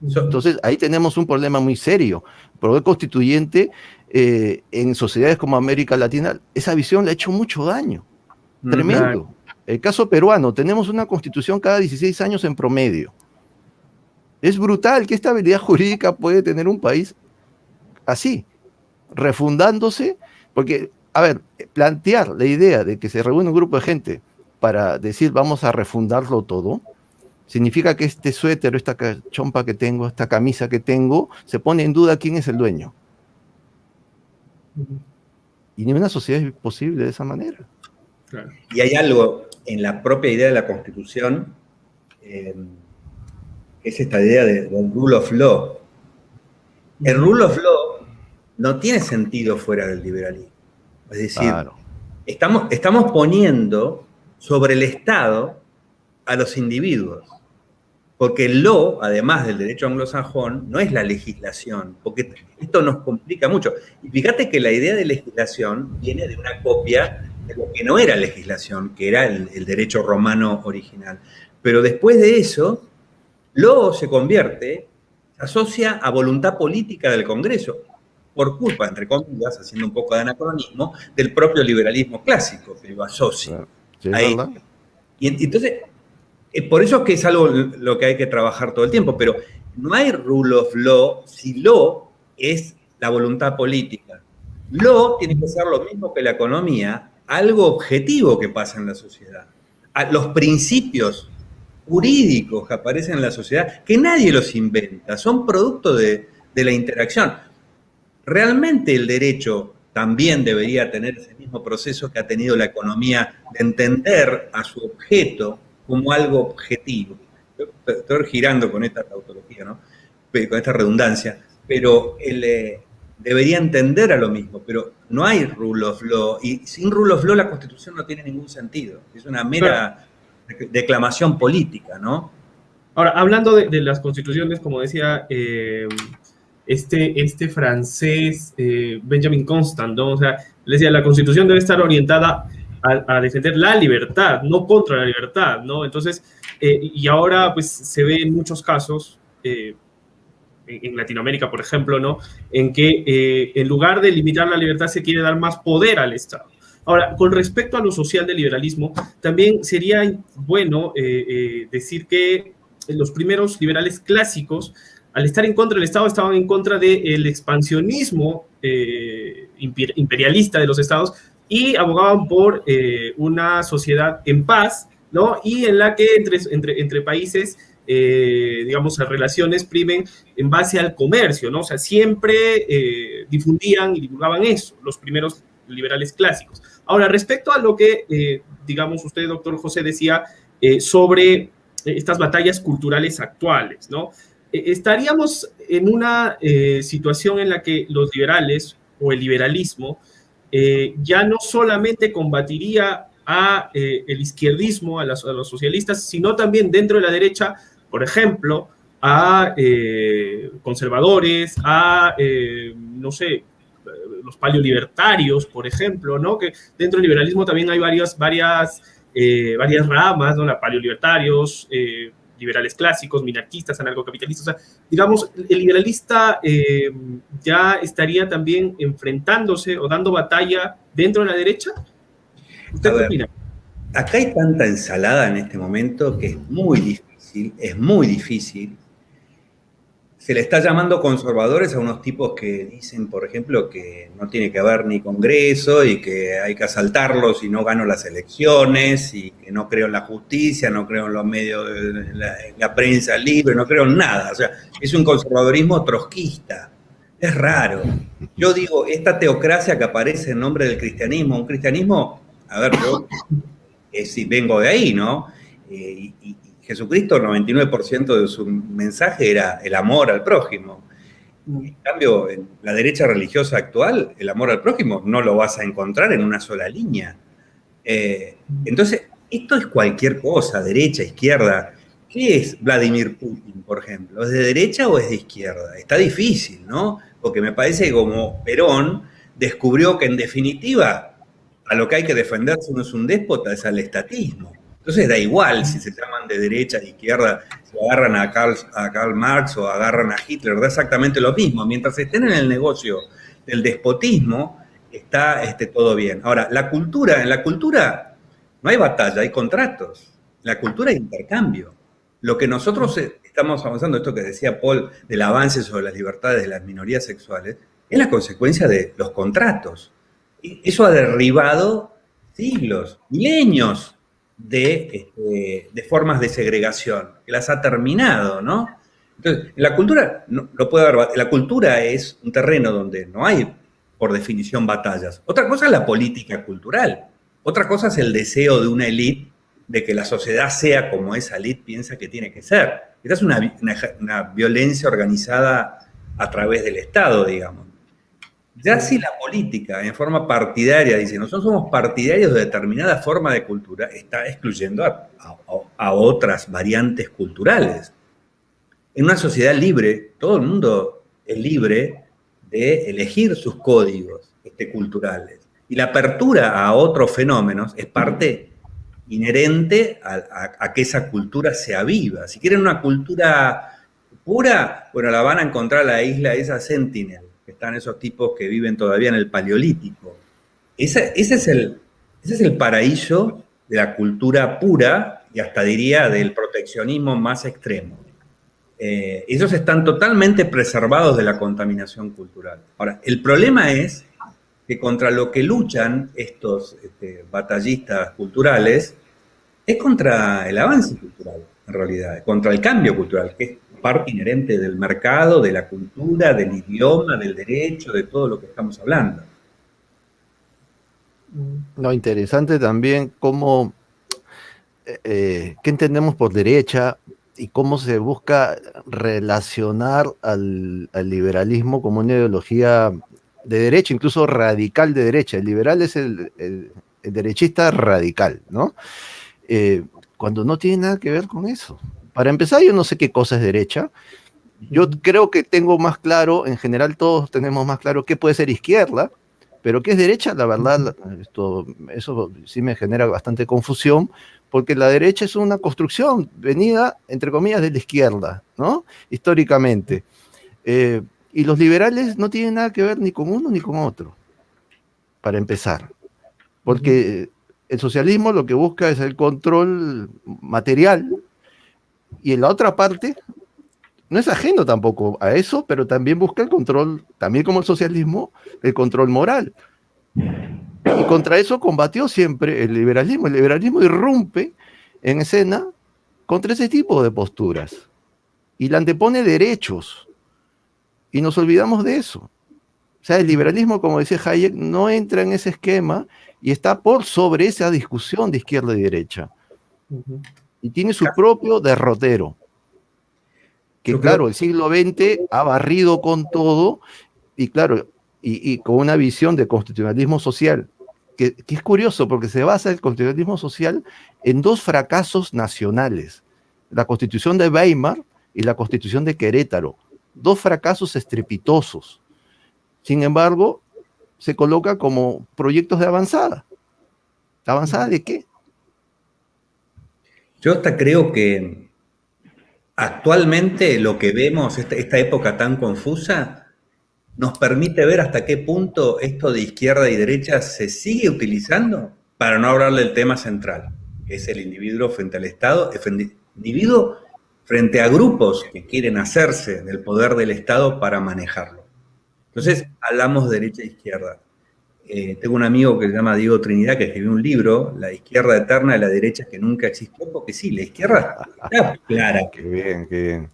Entonces, ahí tenemos un problema muy serio. El poder constituyente, en sociedades como América Latina, esa visión le ha hecho mucho daño. Tremendo. Claro. El caso peruano, tenemos una constitución cada 16 años en promedio. Es brutal qué estabilidad jurídica puede tener un país así, refundándose, porque, a ver, plantear la idea de que se reúne un grupo de gente para decir vamos a refundarlo todo, significa que este suéter, esta chompa que tengo, esta camisa que tengo, se pone en duda quién es el dueño. Y ni una sociedad es posible de esa manera. Claro. Y hay algo en la propia idea de la Constitución, que es esta idea del rule of law. El rule of law no tiene sentido fuera del liberalismo. Es decir, claro, estamos poniendo sobre el Estado a los individuos. Porque el law, además del derecho anglosajón, no es la legislación, porque esto nos complica mucho. Y fíjate que la idea de legislación viene de una copia de lo que no era legislación, que era el derecho romano original. Pero después de eso, law se asocia a voluntad política del Congreso, por culpa, entre comillas, haciendo un poco de anacronismo, del propio liberalismo clásico, que lo asocia. Sí, ahí. Y entonces, Por eso es que es algo lo que hay que trabajar todo el tiempo, pero no hay rule of law si law es la voluntad política. Law tiene que ser lo mismo que la economía, algo objetivo que pasa en la sociedad. Los principios jurídicos que aparecen en la sociedad, que nadie los inventa, son producto de la interacción. Realmente el derecho también debería tener ese mismo proceso que ha tenido la economía de entender a su objeto como algo objetivo. Estoy girando con esta tautología, ¿no? Con esta redundancia, pero debería entender a lo mismo, pero no hay rule of law, y sin rule of law la Constitución no tiene ningún sentido, es una mera declamación política, ¿no? Ahora, hablando de las constituciones, como decía este francés Benjamin Constant, ¿no? O sea, le decía, la Constitución debe estar orientada a defender la libertad, no contra la libertad, ¿no? Entonces, y ahora pues se ve en muchos casos, en Latinoamérica, por ejemplo, ¿no? En que en lugar de limitar la libertad se quiere dar más poder al Estado. Ahora, con respecto a lo social del liberalismo, también sería bueno decir que los primeros liberales clásicos, al estar en contra del Estado, estaban en contra del expansionismo imperialista de los Estados y abogaban por una sociedad en paz, ¿no? Y en la que entre países, digamos, las relaciones primen en base al comercio, ¿no? O sea, siempre difundían y divulgaban eso, los primeros liberales clásicos. Ahora, respecto a lo que, digamos, usted, doctor José, decía sobre estas batallas culturales actuales, ¿no? Estaríamos en una situación en la que los liberales o el liberalismo ya no solamente combatiría a el izquierdismo, a los socialistas, sino también dentro de la derecha, por ejemplo, a conservadores, a, no sé, los paleolibertarios, por ejemplo, ¿no? Que dentro del liberalismo también hay varias ramas, ¿no? La paleolibertarios, liberales clásicos, minarquistas, anarcocapitalistas. O sea, digamos, el liberalista ya estaría también enfrentándose o dando batalla dentro de la derecha. ¿Usted qué opina? Acá hay tanta ensalada en este momento que es muy difícil. Se le está llamando conservadores a unos tipos que dicen, por ejemplo, que no tiene que haber ni Congreso y que hay que asaltarlos si no gano las elecciones, y que no creo en la justicia, no creo en los medios, en la prensa libre, no creo en nada. O sea, es un conservadorismo trotskista. Es raro. Yo digo, esta teocracia que aparece en nombre del cristianismo, un cristianismo, a ver, yo si vengo de ahí, ¿no? Y Jesucristo, el 99% de su mensaje era el amor al prójimo. En cambio, en la derecha religiosa actual, el amor al prójimo no lo vas a encontrar en una sola línea. Entonces, esto es cualquier cosa, derecha, izquierda. ¿Qué es Vladimir Putin, por ejemplo? ¿Es de derecha o es de izquierda? Está difícil, ¿no? Porque me parece que como Perón descubrió que en definitiva a lo que hay que defenderse no es un déspota, es al estatismo. Entonces da igual si se llaman de derecha, de izquierda, si agarran a Karl Marx o agarran a Hitler, da exactamente lo mismo. Mientras estén en el negocio del despotismo, está todo bien. Ahora, en la cultura no hay batalla, hay contratos. En la cultura hay intercambio. Lo que nosotros estamos avanzando, esto que decía Paul, del avance sobre las libertades de las minorías sexuales, es la consecuencia de los contratos. Eso ha derribado siglos, milenios de formas de segregación, que las ha terminado, ¿no? Entonces, la cultura no puede haber, la cultura es un terreno donde no hay, por definición, batallas. Otra cosa es la política cultural. Otra cosa es el deseo de una élite de que la sociedad sea como esa élite piensa que tiene que ser. Esta es una violencia organizada a través del Estado, digamos. Ya si la política en forma partidaria dice, nosotros somos partidarios de determinada forma de cultura, está excluyendo a otras variantes culturales. En una sociedad libre, todo el mundo es libre de elegir sus códigos culturales. Y la apertura a otros fenómenos es parte inherente a que esa cultura se aviva. Si quieren una cultura pura, bueno, la van a encontrar en la isla esa Sentinel, que están esos tipos que viven todavía en el Paleolítico. Ese es el paraíso de la cultura pura, y hasta diría del proteccionismo más extremo. Ellos están totalmente preservados de la contaminación cultural. Ahora, el problema es que contra lo que luchan estos batallistas culturales es contra el avance cultural, en realidad, contra el cambio cultural, que es parte inherente del mercado, de la cultura, del idioma, del derecho, de todo lo que estamos hablando. No, interesante también cómo, qué entendemos por derecha y cómo se busca relacionar al liberalismo como una ideología de derecha, incluso radical de derecha. El liberal es el derechista radical, ¿no? Cuando no tiene nada que ver con eso. Para empezar, yo no sé qué cosa es derecha. Yo creo que tengo más claro, en general todos tenemos más claro qué puede ser izquierda, pero qué es derecha, la verdad, eso sí me genera bastante confusión, porque la derecha es una construcción venida, entre comillas, de la izquierda, ¿no? Históricamente. Y los liberales no tienen nada que ver ni con uno ni con otro, para empezar. Porque el socialismo lo que busca es el control material, y en la otra parte no es ajeno tampoco a eso, pero también busca el control, también como el socialismo, el control moral. Y contra eso combatió siempre el liberalismo. El liberalismo irrumpe en escena contra ese tipo de posturas y le antepone derechos. Y nos olvidamos de eso. O sea, el liberalismo, como decía Hayek, no entra en ese esquema y está por sobre esa discusión de izquierda y derecha. Y tiene su propio derrotero. Que claro, el siglo XX ha barrido con todo y claro, y con una visión de constitucionalismo social, que es curioso porque se basa el constitucionalismo social en dos fracasos nacionales, la Constitución de Weimar y la Constitución de Querétaro, dos fracasos estrepitosos. Sin embargo, se coloca como proyectos de avanzada. ¿Avanzada de qué? Yo hasta creo que actualmente lo que vemos, esta época tan confusa, nos permite ver hasta qué punto esto de izquierda y derecha se sigue utilizando para no hablar del tema central, que es el individuo frente al Estado, el individuo frente a grupos que quieren hacerse del poder del Estado para manejarlo. Entonces, hablamos de derecha e izquierda. Tengo un amigo que se llama Diego Trinidad que escribió un libro, La izquierda eterna de la derecha que nunca existió, porque sí, la izquierda está clara. Qué bien, qué bien.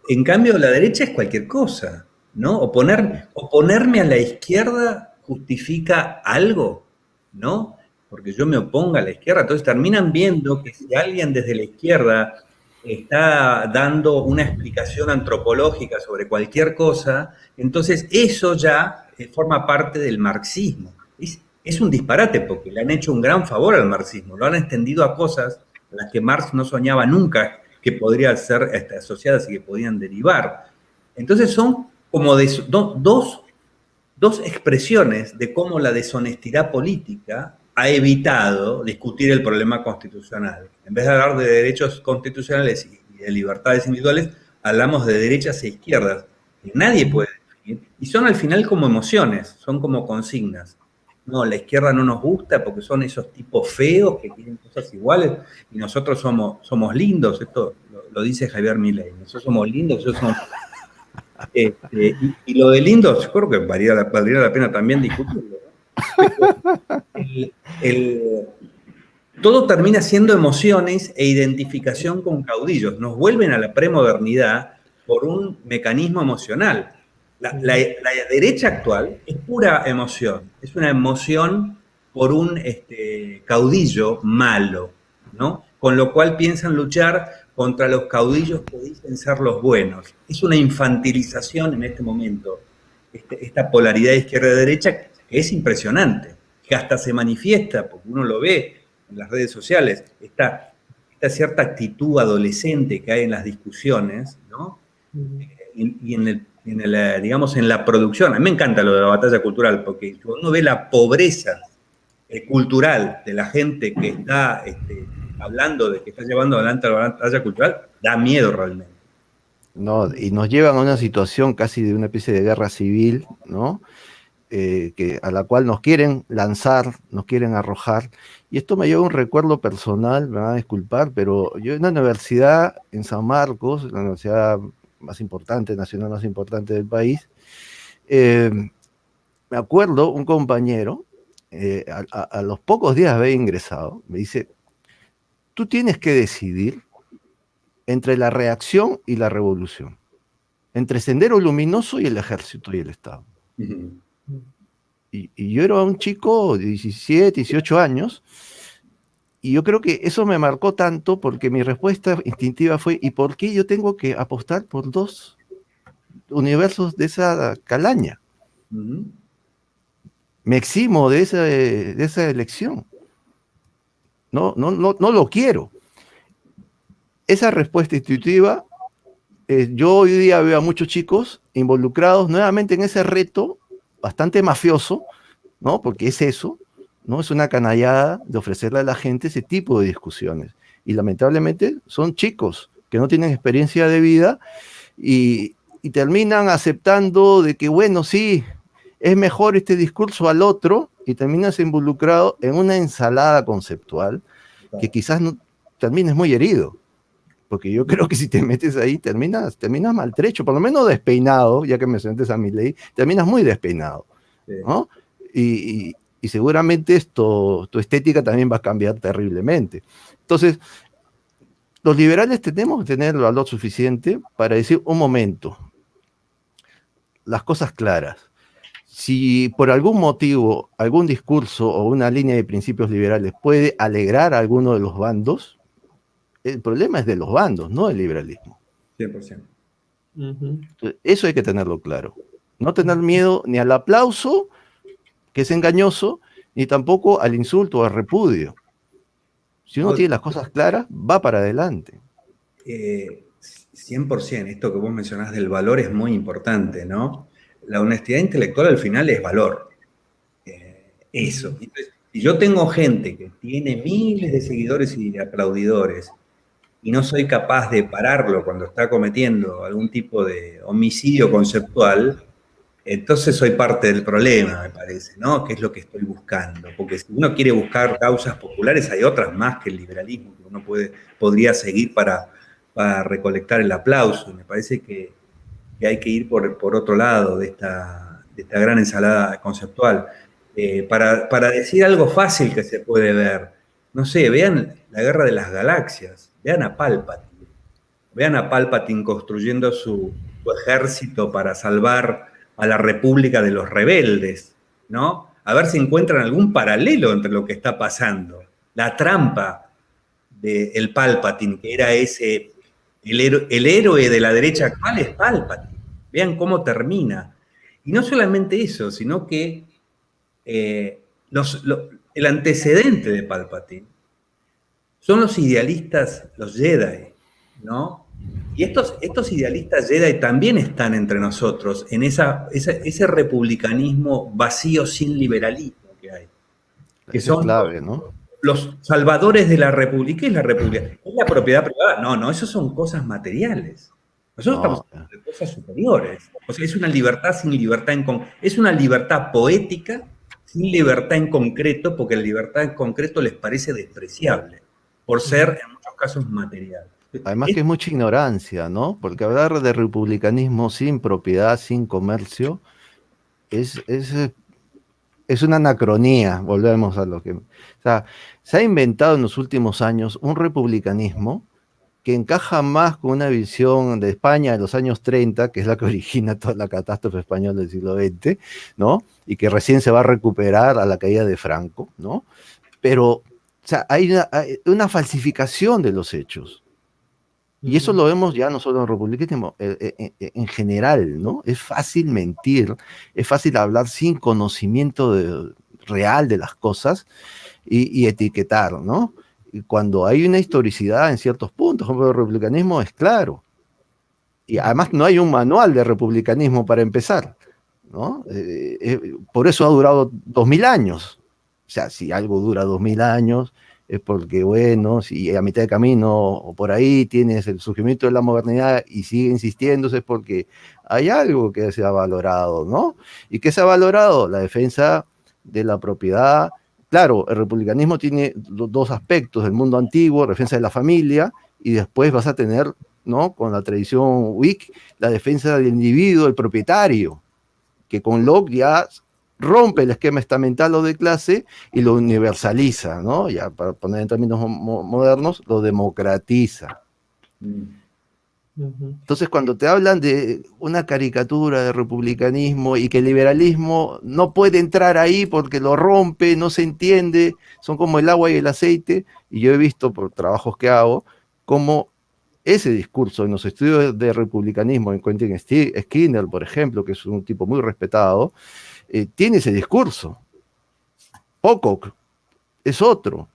En cambio, la derecha es cualquier cosa, ¿no? Oponerme a la izquierda justifica algo, ¿no? Porque yo me oponga a la izquierda. Entonces terminan viendo que si alguien desde la izquierda está dando una explicación antropológica sobre cualquier cosa, entonces eso ya forma parte del marxismo. Es un disparate porque le han hecho un gran favor al marxismo, lo han extendido a cosas a las que Marx no soñaba nunca que podrían ser asociadas y que podían derivar. Entonces son como dos expresiones de cómo la deshonestidad política ha evitado discutir el problema constitucional. En vez de hablar de derechos constitucionales y de libertades individuales, hablamos de derechas e izquierdas, que nadie puede definir, y son al final como emociones, son como consignas. No, la izquierda no nos gusta porque son esos tipos feos que tienen cosas iguales y nosotros somos lindos, esto lo dice Javier Milei, nosotros somos lindos, nosotros somos... y lo de lindo, yo creo que valdría la pena también discutirlo. Todo termina siendo emociones e identificación con caudillos. Nos vuelven a la premodernidad por un mecanismo emocional. La derecha actual es pura emoción. Es una emoción por un caudillo malo, ¿no? Con lo cual piensan luchar contra los caudillos que dicen ser los buenos. Es una infantilización en este momento. Esta polaridad izquierda-derecha que es impresionante, que hasta se manifiesta, porque uno lo ve en las redes sociales, esta cierta actitud adolescente que hay en las discusiones, ¿no? Y digamos, en la producción. A mí me encanta lo de la batalla cultural, porque cuando uno ve la pobreza cultural de la gente que está hablando de que está llevando adelante la batalla cultural, da miedo realmente. No, y nos llevan a una situación casi de una especie de guerra civil, ¿no? a la cual nos quieren lanzar, nos quieren arrojar. Y esto me lleva a un recuerdo personal, me van a disculpar, pero yo en la universidad en San Marcos, la universidad más importante, nacional más importante del país, me acuerdo un compañero, a los pocos días de haber ingresado, me dice, tú tienes que decidir entre la reacción y la revolución, entre Sendero Luminoso y el ejército y el Estado. Y yo era un chico de 17, 18 años, y yo creo que eso me marcó tanto porque mi respuesta instintiva fue, ¿y por qué yo tengo que apostar por dos universos de esa calaña? Me eximo de esa elección. No lo quiero. Esa respuesta instintiva, yo hoy día veo a muchos chicos involucrados nuevamente en ese reto bastante mafioso, ¿no? Porque es eso, ¿no? Es una canallada de ofrecerle a la gente ese tipo de discusiones. Y lamentablemente son chicos que no tienen experiencia de vida y terminan aceptando de que, bueno, sí, es mejor este discurso al otro, y terminas involucrado en una ensalada conceptual que quizás no termines muy herido. Porque yo creo que si te metes ahí, terminas maltrecho, por lo menos despeinado, ya que me sientes a Milei, terminas muy despeinado, ¿no? Y seguramente tu estética también va a cambiar terriblemente. Entonces, los liberales tenemos que tener el valor suficiente para decir, un momento, las cosas claras. Si por algún motivo, algún discurso o una línea de principios liberales puede alegrar a alguno de los bandos, el problema es de los bandos, no del liberalismo. 100%. Eso hay que tenerlo claro. No tener miedo ni al aplauso, que es engañoso, ni tampoco al insulto o al repudio. Si uno tiene las cosas claras, va para adelante. 100%. Esto que vos mencionás del valor es muy importante, ¿no? La honestidad intelectual al final es valor. Eso. Entonces, si yo tengo gente que tiene miles de seguidores y de aplaudidores, y no soy capaz de pararlo cuando está cometiendo algún tipo de homicidio conceptual, entonces soy parte del problema, me parece, ¿no? Que es lo que estoy buscando. Porque si uno quiere buscar causas populares, hay otras más que el liberalismo, que uno podría seguir para recolectar el aplauso. Y me parece que hay que ir por otro lado de esta gran ensalada conceptual. Para decir algo fácil que se puede ver, no sé, vean la Guerra de las Galaxias, vean a Palpatine construyendo su ejército para salvar a la República de los rebeldes, ¿no? A ver si encuentran algún paralelo entre lo que está pasando. La trampa del Palpatine, que era el héroe de la derecha actual, es Palpatine. Vean cómo termina. Y no solamente eso, sino que el antecedente de Palpatine son los idealistas, los Jedi, ¿no? Y estos idealistas Jedi también están entre nosotros en ese republicanismo vacío sin liberalismo que hay. Que son clave, ¿no? Los salvadores de la República. ¿Qué es la República? ¿Es la propiedad privada? No, eso son cosas materiales. Nosotros estamos hablando de cosas superiores. O sea, es una libertad sin libertad es una libertad poética sin libertad en concreto, porque la libertad en concreto les parece despreciable, por ser en muchos casos material. Además que es mucha ignorancia, ¿no? Porque hablar de republicanismo sin propiedad, sin comercio, es una anacronía, volvemos a lo que... O sea, se ha inventado en los últimos años un republicanismo que encaja más con una visión de España de los años 30, que es la que origina toda la catástrofe española del siglo XX, ¿no? Y que recién se va a recuperar a la caída de Franco, ¿no? Pero, o sea, hay una falsificación de los hechos. Y eso lo vemos ya no solo en el republicanismo, en general, ¿no? Es fácil mentir, es fácil hablar sin conocimiento real de las cosas y etiquetar, ¿no? Y cuando hay una historicidad en ciertos puntos, por ejemplo, el republicanismo es claro. Y además no hay un manual de republicanismo para empezar, ¿no? Por eso ha durado 2000 años. O sea, si algo dura 2000 años, es porque, bueno, si a mitad de camino o por ahí tienes el surgimiento de la modernidad y sigue insistiéndose, es porque hay algo que se ha valorado, ¿no? ¿Y qué se ha valorado? La defensa de la propiedad. Claro, el republicanismo tiene dos aspectos: el mundo antiguo, defensa de la familia, y después vas a tener, ¿no?, con la tradición Whig, la defensa del individuo, el propietario, que con Locke ya rompe el esquema estamental o de clase y lo universaliza, ¿no? Ya para poner en términos modernos, lo democratiza. Entonces, cuando te hablan de una caricatura de republicanismo y que el liberalismo no puede entrar ahí porque lo rompe, no se entiende, son como el agua y el aceite, y yo he visto por trabajos que hago como ese discurso en los estudios de republicanismo, en Quentin Skinner, por ejemplo, que es un tipo muy respetado, tiene ese discurso. Pocock es otro.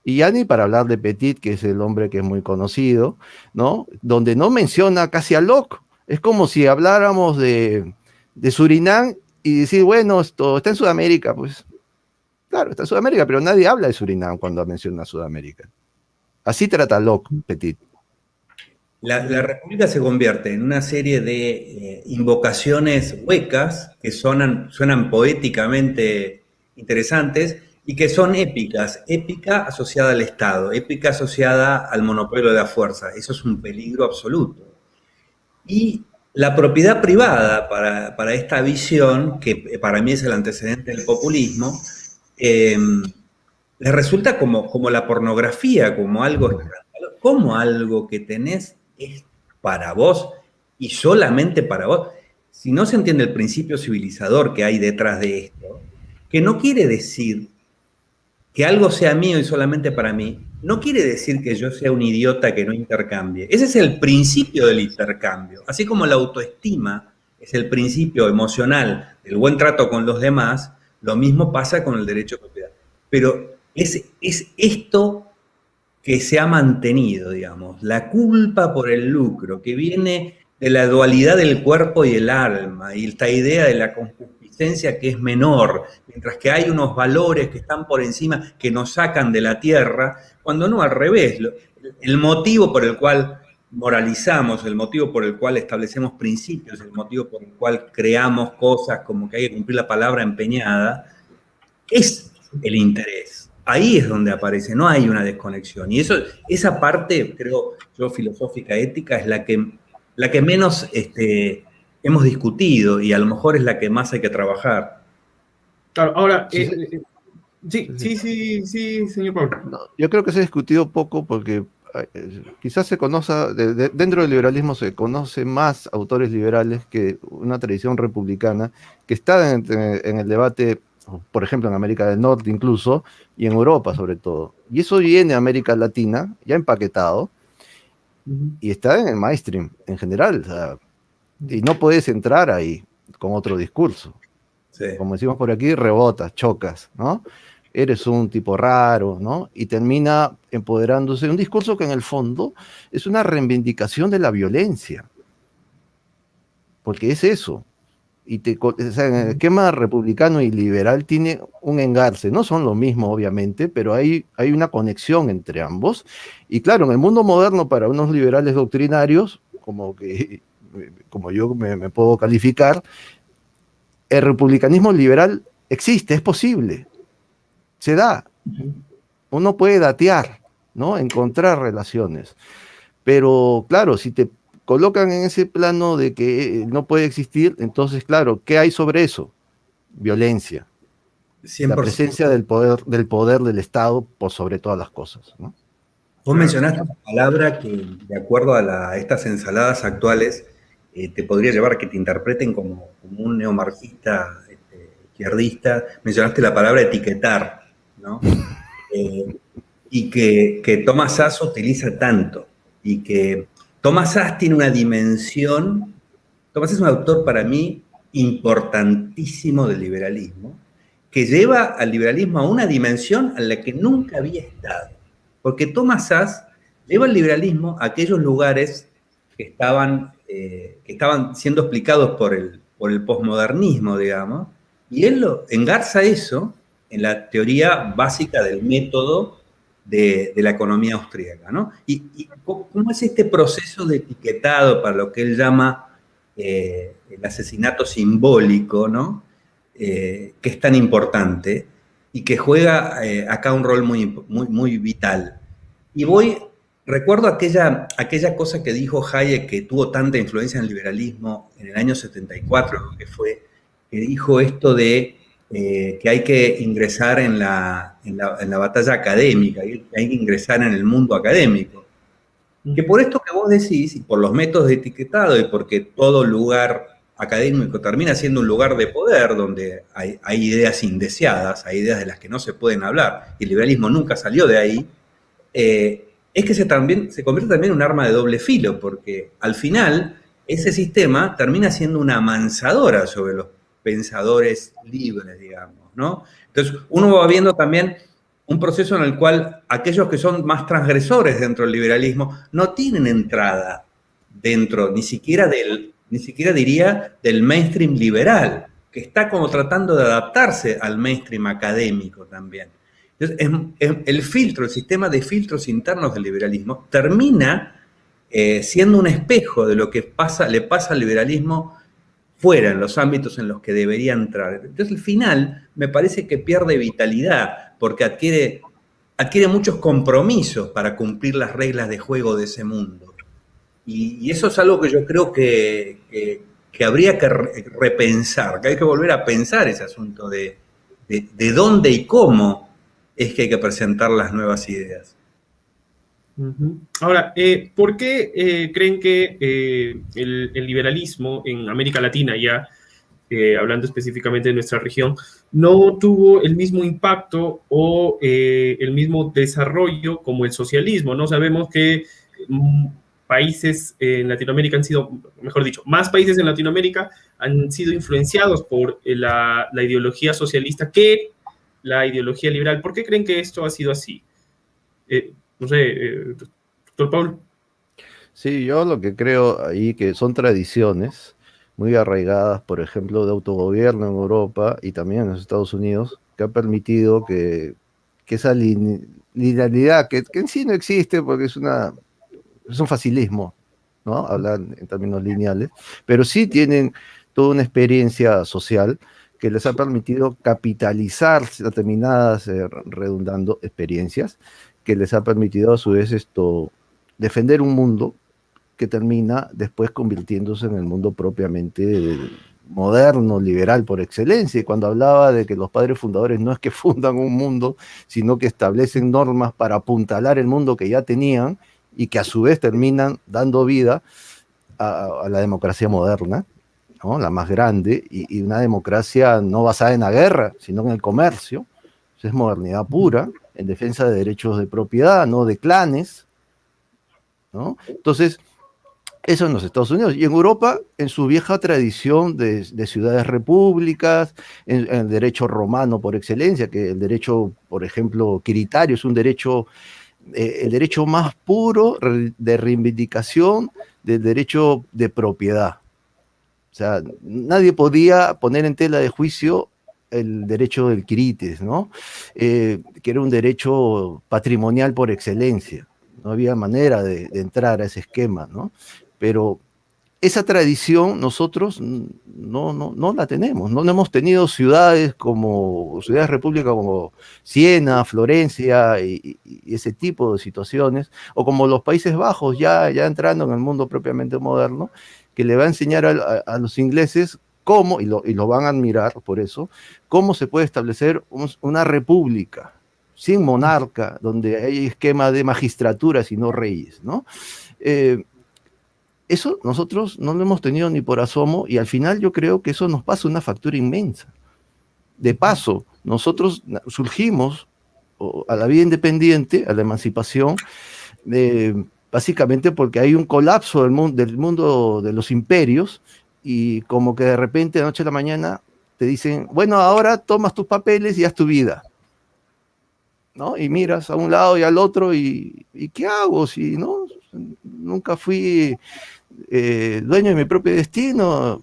Y ya ni para hablar de Petit, que es el hombre que es muy conocido, ¿no?, donde no menciona casi a Locke. Es como si habláramos de Surinam y decir, bueno, esto está en Sudamérica. Pues claro, está en Sudamérica, pero nadie habla de Surinam cuando menciona Sudamérica. Así trata Locke, Petit. La República se convierte en una serie de invocaciones huecas que suenan poéticamente interesantes y que son épicas, épica asociada al Estado, épica asociada al monopolio de la fuerza. Eso es un peligro absoluto. Y la propiedad privada para esta visión, que para mí es el antecedente del populismo, les resulta como la pornografía, como algo que tenés es para vos y solamente para vos. Si no se entiende el principio civilizador que hay detrás de esto, que no quiere decir que algo sea mío y solamente para mí, no quiere decir que yo sea un idiota que no intercambie. Ese es el principio del intercambio. Así como la autoestima es el principio emocional del buen trato con los demás, lo mismo pasa con el derecho de propiedad. Pero es esto que se ha mantenido, digamos, la culpa por el lucro, que viene de la dualidad del cuerpo y el alma, y esta idea de la concupiscencia que es menor, mientras que hay unos valores que están por encima, que nos sacan de la tierra, cuando no, al revés. El motivo por el cual moralizamos, el motivo por el cual establecemos principios, el motivo por el cual creamos cosas como que hay que cumplir la palabra empeñada, es el interés. Ahí es donde aparece, no hay una desconexión. Y esa parte, creo yo, filosófica, ética, es la que menos hemos discutido y a lo mejor es la que más hay que trabajar. Claro, ahora, sí, señor Pablo. No, yo creo que se ha discutido poco porque quizás se conoce, dentro del liberalismo se conoce más autores liberales que una tradición republicana que está en el debate, por ejemplo, en América del Norte incluso, y en Europa sobre todo. Y eso viene a América Latina, ya empaquetado, y está en el mainstream en general. O sea, y no puedes entrar ahí con otro discurso. Sí. Como decimos por aquí, rebotas, chocas, ¿no? Eres un tipo raro, ¿no? Y termina empoderándose un discurso que en el fondo es una reivindicación de la violencia. Porque es eso. Y o sea, en el esquema republicano y liberal tiene un engarce. No son lo mismo, obviamente, pero hay una conexión entre ambos. Y claro, en el mundo moderno, para unos liberales doctrinarios, como yo me puedo calificar, el republicanismo liberal existe, es posible, se da. Uno puede datear, ¿no? Encontrar relaciones. Pero claro, si te colocan en ese plano de que no puede existir, entonces, claro, ¿qué hay sobre eso? Violencia. 100%. La presencia del poder del Estado por sobre todas las cosas, ¿no? Vos mencionaste una palabra que, de acuerdo a estas ensaladas actuales, te podría llevar a que te interpreten como un neomarxista izquierdista. Mencionaste la palabra etiquetar, ¿no? Y que Thomas Szasz utiliza tanto, y que Thomas Szasz tiene una dimensión. Thomas Szasz es un autor para mí importantísimo del liberalismo, que lleva al liberalismo a una dimensión a la que nunca había estado. Porque Thomas Szasz lleva el liberalismo a aquellos lugares que estaban siendo explicados por el posmodernismo, digamos, y él engarza eso en la teoría básica del método de la economía austríaca, ¿no? Y cómo es este proceso de etiquetado para lo que él llama el asesinato simbólico, ¿no? Que es tan importante y que juega acá un rol muy vital. Y recuerdo aquella cosa que dijo Hayek, que tuvo tanta influencia en el liberalismo en el año 74, que dijo esto de que hay que ingresar en la batalla académica, hay que ingresar en el mundo académico. Que por esto que vos decís, y por los métodos de etiquetado, y porque todo lugar académico termina siendo un lugar de poder, donde hay ideas indeseadas, hay ideas de las que no se pueden hablar, y el liberalismo nunca salió de ahí, es que se convierte también en un arma de doble filo, porque al final ese sistema termina siendo una amansadora sobre los pensadores libres, digamos, ¿no? Entonces uno va viendo también un proceso en el cual aquellos que son más transgresores dentro del liberalismo no tienen entrada dentro, ni siquiera diría del mainstream liberal, que está como tratando de adaptarse al mainstream académico también. Entonces, el filtro, el sistema de filtros internos del liberalismo termina siendo un espejo de lo que le pasa al liberalismo fuera, en los ámbitos en los que debería entrar. Entonces, al final, me parece que pierde vitalidad, porque adquiere muchos compromisos para cumplir las reglas de juego de ese mundo. Y eso es algo que yo creo que habría que repensar, que hay que volver a pensar ese asunto de dónde y cómo es que hay que presentar las nuevas ideas. Ahora, ¿por qué creen que el liberalismo en América Latina, ya hablando específicamente de nuestra región, no tuvo el mismo impacto o el mismo desarrollo como el socialismo? No sabemos que países en Latinoamérica han sido, mejor dicho, más países en Latinoamérica han sido influenciados por la ideología socialista que la ideología liberal. ¿Por qué creen que esto ha sido así? No sé, doctor Paul. Sí, yo lo que creo ahí que son tradiciones muy arraigadas, por ejemplo, de autogobierno en Europa y también en los Estados Unidos, que ha permitido que esa linealidad, que en sí no existe porque es un facilismo, ¿no? Hablar en términos lineales, pero sí tienen toda una experiencia social que les ha permitido capitalizar determinadas, redundando, experiencias, que les ha permitido a su vez defender un mundo que termina después convirtiéndose en el mundo propiamente moderno, liberal por excelencia. Y cuando hablaba de que los padres fundadores no es que fundan un mundo, sino que establecen normas para apuntalar el mundo que ya tenían y que a su vez terminan dando vida a la democracia moderna, ¿no? La más grande, y una democracia no basada en la guerra, sino en el comercio. Eso es modernidad pura, en defensa de derechos de propiedad, no de clanes, ¿no? Entonces, eso en los Estados Unidos. Y en Europa, en su vieja tradición de ciudades repúblicas, en el derecho romano por excelencia, que el derecho, por ejemplo, quiritario, es un derecho, el derecho más puro de reivindicación del derecho de propiedad. O sea, nadie podía poner en tela de juicio el derecho del quirites, ¿no? Que era un derecho patrimonial por excelencia. No había manera de entrar a ese esquema, ¿no? Pero esa tradición nosotros no la tenemos. No hemos tenido ciudades repúblicas como Siena, Florencia y ese tipo de situaciones, o como los Países Bajos, ya entrando en el mundo propiamente moderno, que le va a enseñar a los ingleses cómo, y lo van a admirar por eso, cómo se puede establecer una república sin monarca, donde hay esquema de magistraturas y no reyes, ¿no? Eso nosotros no lo hemos tenido ni por asomo, y al final yo creo que eso nos pasa una factura inmensa. De paso, nosotros surgimos a la vida independiente, a la emancipación, básicamente porque hay un colapso del mundo de los imperios, y como que de repente de noche a la mañana te dicen, bueno, ahora tomas tus papeles y haz tu vida, ¿no? Y miras a un lado y al otro, y ¿qué hago? Si no, nunca fui dueño de mi propio destino,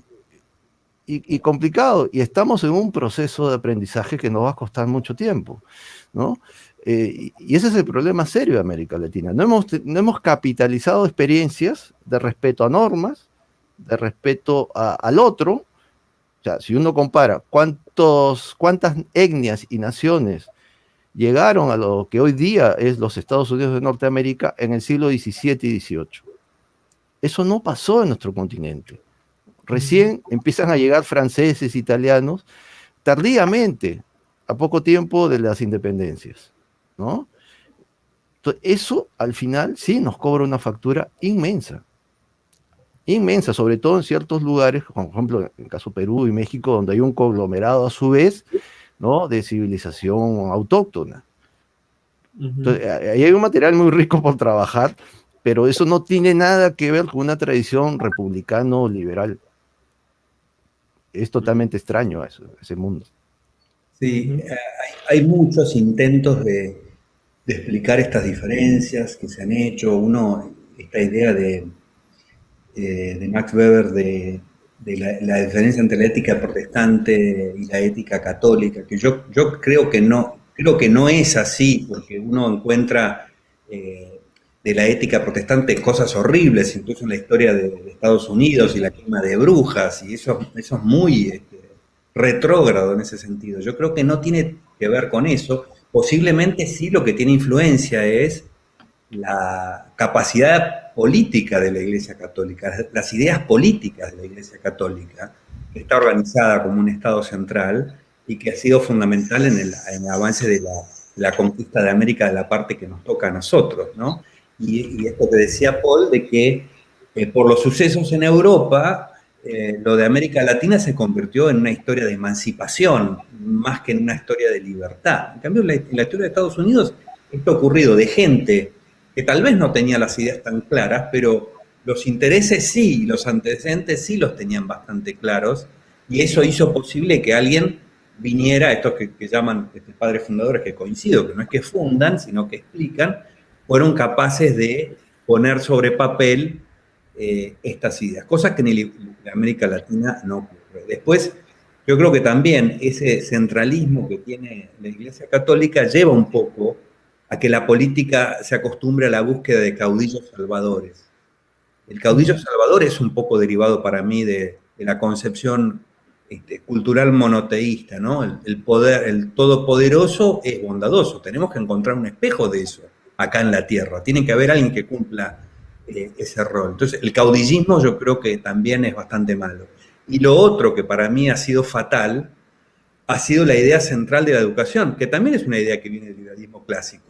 y complicado, y estamos en un proceso de aprendizaje que nos va a costar mucho tiempo, ¿no? Y ese es el problema serio de América Latina. No hemos capitalizado experiencias de respeto a normas, de respeto al otro. O sea, si uno compara cuántas etnias y naciones llegaron a lo que hoy día es los Estados Unidos de Norteamérica en el siglo XVII y XVIII. Eso no pasó en nuestro continente. Recién empiezan a llegar franceses, italianos, tardíamente, a poco tiempo de las independencias, ¿no? Entonces, eso al final sí nos cobra una factura inmensa, inmensa, sobre todo en ciertos lugares, como por ejemplo en el caso Perú y México, donde hay un conglomerado a su vez, ¿no?, de civilización autóctona. Entonces, ahí hay un material muy rico por trabajar, pero eso no tiene nada que ver con una tradición republicano-liberal. Es totalmente extraño ese mundo. Sí, hay muchos intentos de explicar estas diferencias que se han hecho. Uno, esta idea de Max Weber de la diferencia entre la ética protestante y la ética católica, que yo creo que no es así, porque uno encuentra de la ética protestante cosas horribles, incluso en la historia de Estados Unidos y la quema de brujas, y eso es muy retrógrado en ese sentido. Yo creo que no tiene que ver con eso. Posiblemente sí lo que tiene influencia es la capacidad política de la Iglesia Católica, las ideas políticas de la Iglesia Católica, que está organizada como un Estado central y que ha sido fundamental en el avance de la conquista de América de la parte que nos toca a nosotros, ¿no? Y esto que decía Paul, de que por los sucesos en Europa, lo de América Latina se convirtió en una historia de emancipación, más que en una historia de libertad. En cambio, en la historia de Estados Unidos, esto ha ocurrido de gente que tal vez no tenía las ideas tan claras, pero los intereses sí, los antecedentes sí los tenían bastante claros, y eso hizo posible que alguien viniera, estos que llaman padres fundadores, que coincido, que no es que fundan, sino que explican, fueron capaces de poner sobre papel estas ideas, cosas que en América Latina no ocurre. Después, yo creo que también ese centralismo que tiene la Iglesia Católica lleva un poco a que la política se acostumbre a la búsqueda de caudillos salvadores. El caudillo salvador es un poco derivado para mí de la concepción cultural monoteísta, ¿no? El poder, el todopoderoso es bondadoso. Tenemos que encontrar un espejo de eso acá en la tierra. Tiene que haber alguien que cumpla ese rol. Entonces, el caudillismo yo creo que también es bastante malo. Y lo otro que para mí ha sido fatal ha sido la idea central de la educación, que también es una idea que viene del liberalismo clásico.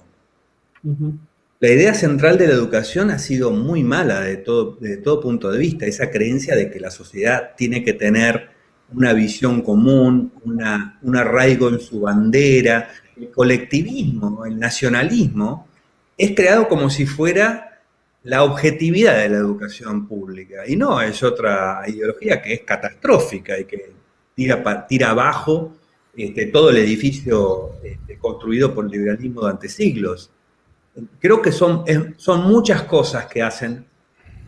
La idea central de la educación ha sido muy mala desde todo punto de vista, esa creencia de que la sociedad tiene que tener una visión común, un arraigo en su bandera. El colectivismo, el nacionalismo, es creado como si fuera la objetividad de la educación pública, y no, es otra ideología que es catastrófica y que tira abajo todo el edificio construido por el liberalismo durante siglos. Creo que son muchas cosas que hacen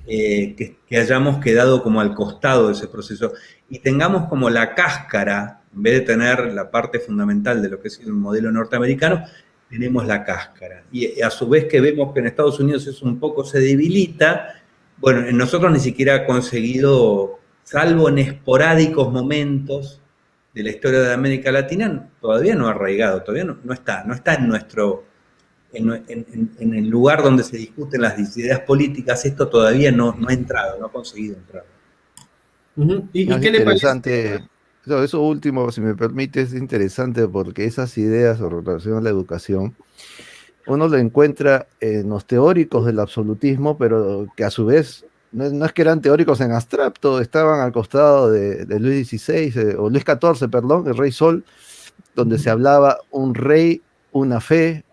que hayamos quedado como al costado de ese proceso y tengamos como la cáscara, en vez de tener la parte fundamental de lo que es el modelo norteamericano, tenemos la cáscara. Y a su vez que vemos que en Estados Unidos eso un poco se debilita, bueno, en nosotros ni siquiera ha conseguido, salvo en esporádicos momentos de la historia de América Latina, todavía no ha arraigado, todavía no está en nuestro... En el lugar donde se discuten las ideas políticas, esto todavía no ha entrado, no ha conseguido entrar. ¿Y qué le parece? Eso último, si me permite, es interesante porque esas ideas en relación a la educación, uno lo encuentra en los teóricos del absolutismo, pero que a su vez no es que eran teóricos en abstracto, estaban al costado de Luis XVI, o Luis XIV, perdón, el Rey Sol, donde se hablaba un rey, una fe,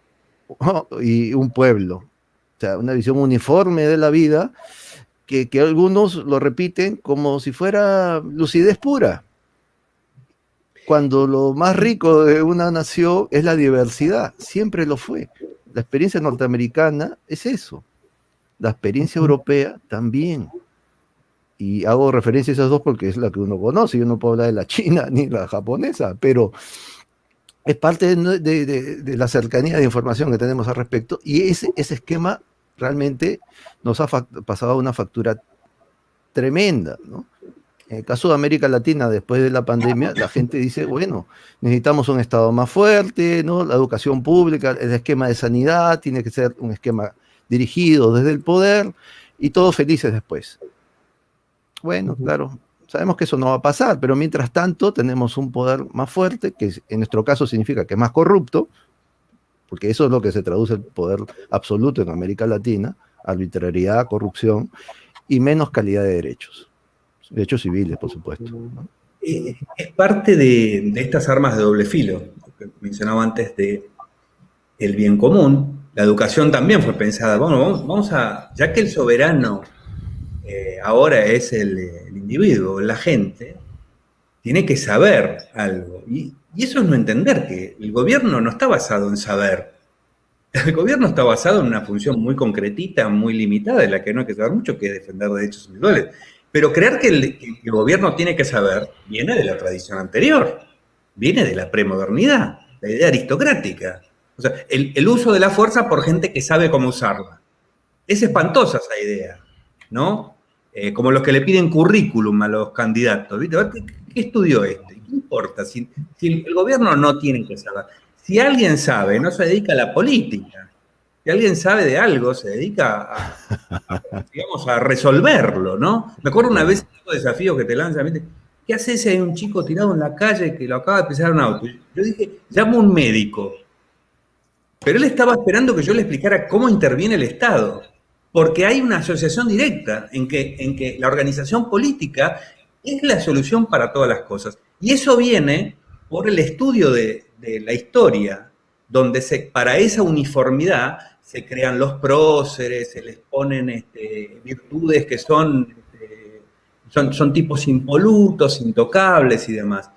y un pueblo, o sea, una visión uniforme de la vida que algunos lo repiten como si fuera lucidez pura, cuando lo más rico de una nación es la diversidad, siempre lo fue. La experiencia norteamericana es eso, la experiencia europea también, y hago referencia a esas dos porque es la que uno conoce, yo no puedo hablar de la china ni la japonesa, pero es parte de la cercanía de información que tenemos al respecto, y ese esquema realmente nos ha pasado una factura tremenda, ¿no? En el caso de América Latina, después de la pandemia, la gente dice, bueno, necesitamos un Estado más fuerte, ¿no? La educación pública, el esquema de sanidad tiene que ser un esquema dirigido desde el poder, y todos felices después. Bueno, claro, sabemos que eso no va a pasar, pero mientras tanto tenemos un poder más fuerte, que en nuestro caso significa que es más corrupto, porque eso es lo que se traduce el poder absoluto en América Latina, arbitrariedad, corrupción, y menos calidad de derechos civiles, por supuesto, ¿no? Es parte de estas armas de doble filo, que mencionaba antes de el bien común. La educación también fue pensada, bueno, vamos a, ya que el soberano ahora es el individuo, la gente, tiene que saber algo. Y eso es no entender que el gobierno no está basado en saber. El gobierno está basado en una función muy concretita, muy limitada, de la que no hay que saber mucho, que es defender derechos individuales. Pero creer que el gobierno tiene que saber viene de la tradición anterior, viene de la premodernidad, la idea aristocrática. O sea, el uso de la fuerza por gente que sabe cómo usarla. Es espantosa esa idea, ¿no? Como los que le piden currículum a los candidatos, ¿viste? ¿Qué estudió este? ¿Qué importa? Si el gobierno no tiene que saber. Si alguien sabe, no se dedica a la política. Si alguien sabe de algo, se dedica digamos, a resolverlo, ¿no? Me acuerdo una vez un desafío que te lanzan, ¿viste? ¿Qué haces si hay un chico tirado en la calle que lo acaba de pisar un auto? Yo dije, llamo a un médico. Pero él estaba esperando que yo le explicara cómo interviene el Estado. Porque hay una asociación directa en que la organización política es la solución para todas las cosas. Y eso viene por el estudio de la historia, donde para esa uniformidad se crean los próceres, se les ponen virtudes que son tipos impolutos, intocables y demás.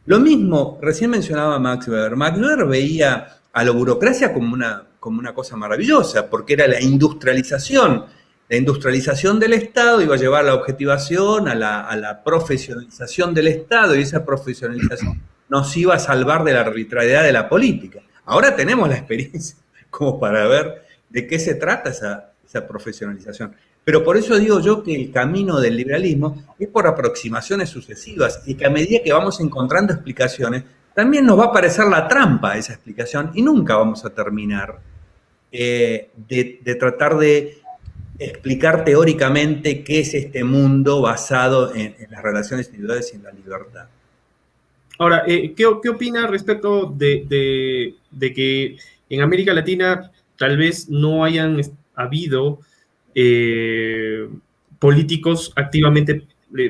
Lo mismo, recién mencionaba Max Weber. Max Weber veía a la burocracia como una cosa maravillosa, porque era la industrialización. La industrialización del Estado iba a llevar a la objetivación, a la profesionalización del Estado, y esa profesionalización nos iba a salvar de la arbitrariedad de la política. Ahora tenemos la experiencia como para ver de qué se trata esa profesionalización. Pero por eso digo yo que el camino del liberalismo es por aproximaciones sucesivas, y que a medida que vamos encontrando explicaciones, también nos va a parecer la trampa esa explicación, y nunca vamos a terminar de tratar de explicar teóricamente qué es este mundo basado en las relaciones individuales y en la libertad. Ahora, ¿qué opina respecto de que en América Latina tal vez no hayan habido políticos activamente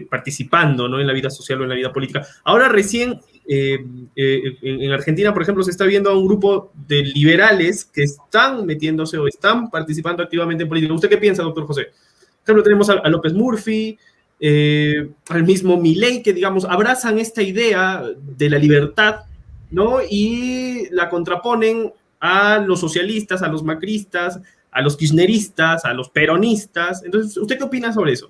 participando, ¿no?, en la vida social o en la vida política? Ahora recién en Argentina, por ejemplo, se está viendo a un grupo de liberales que están metiéndose o están participando activamente en política. ¿Usted qué piensa, doctor José? Por ejemplo, tenemos a López Murphy, al mismo Milei, que, digamos, abrazan esta idea de la libertad, ¿no?, y la contraponen a los socialistas, a los macristas, a los kirchneristas, a los peronistas. Entonces, ¿usted qué opina sobre eso?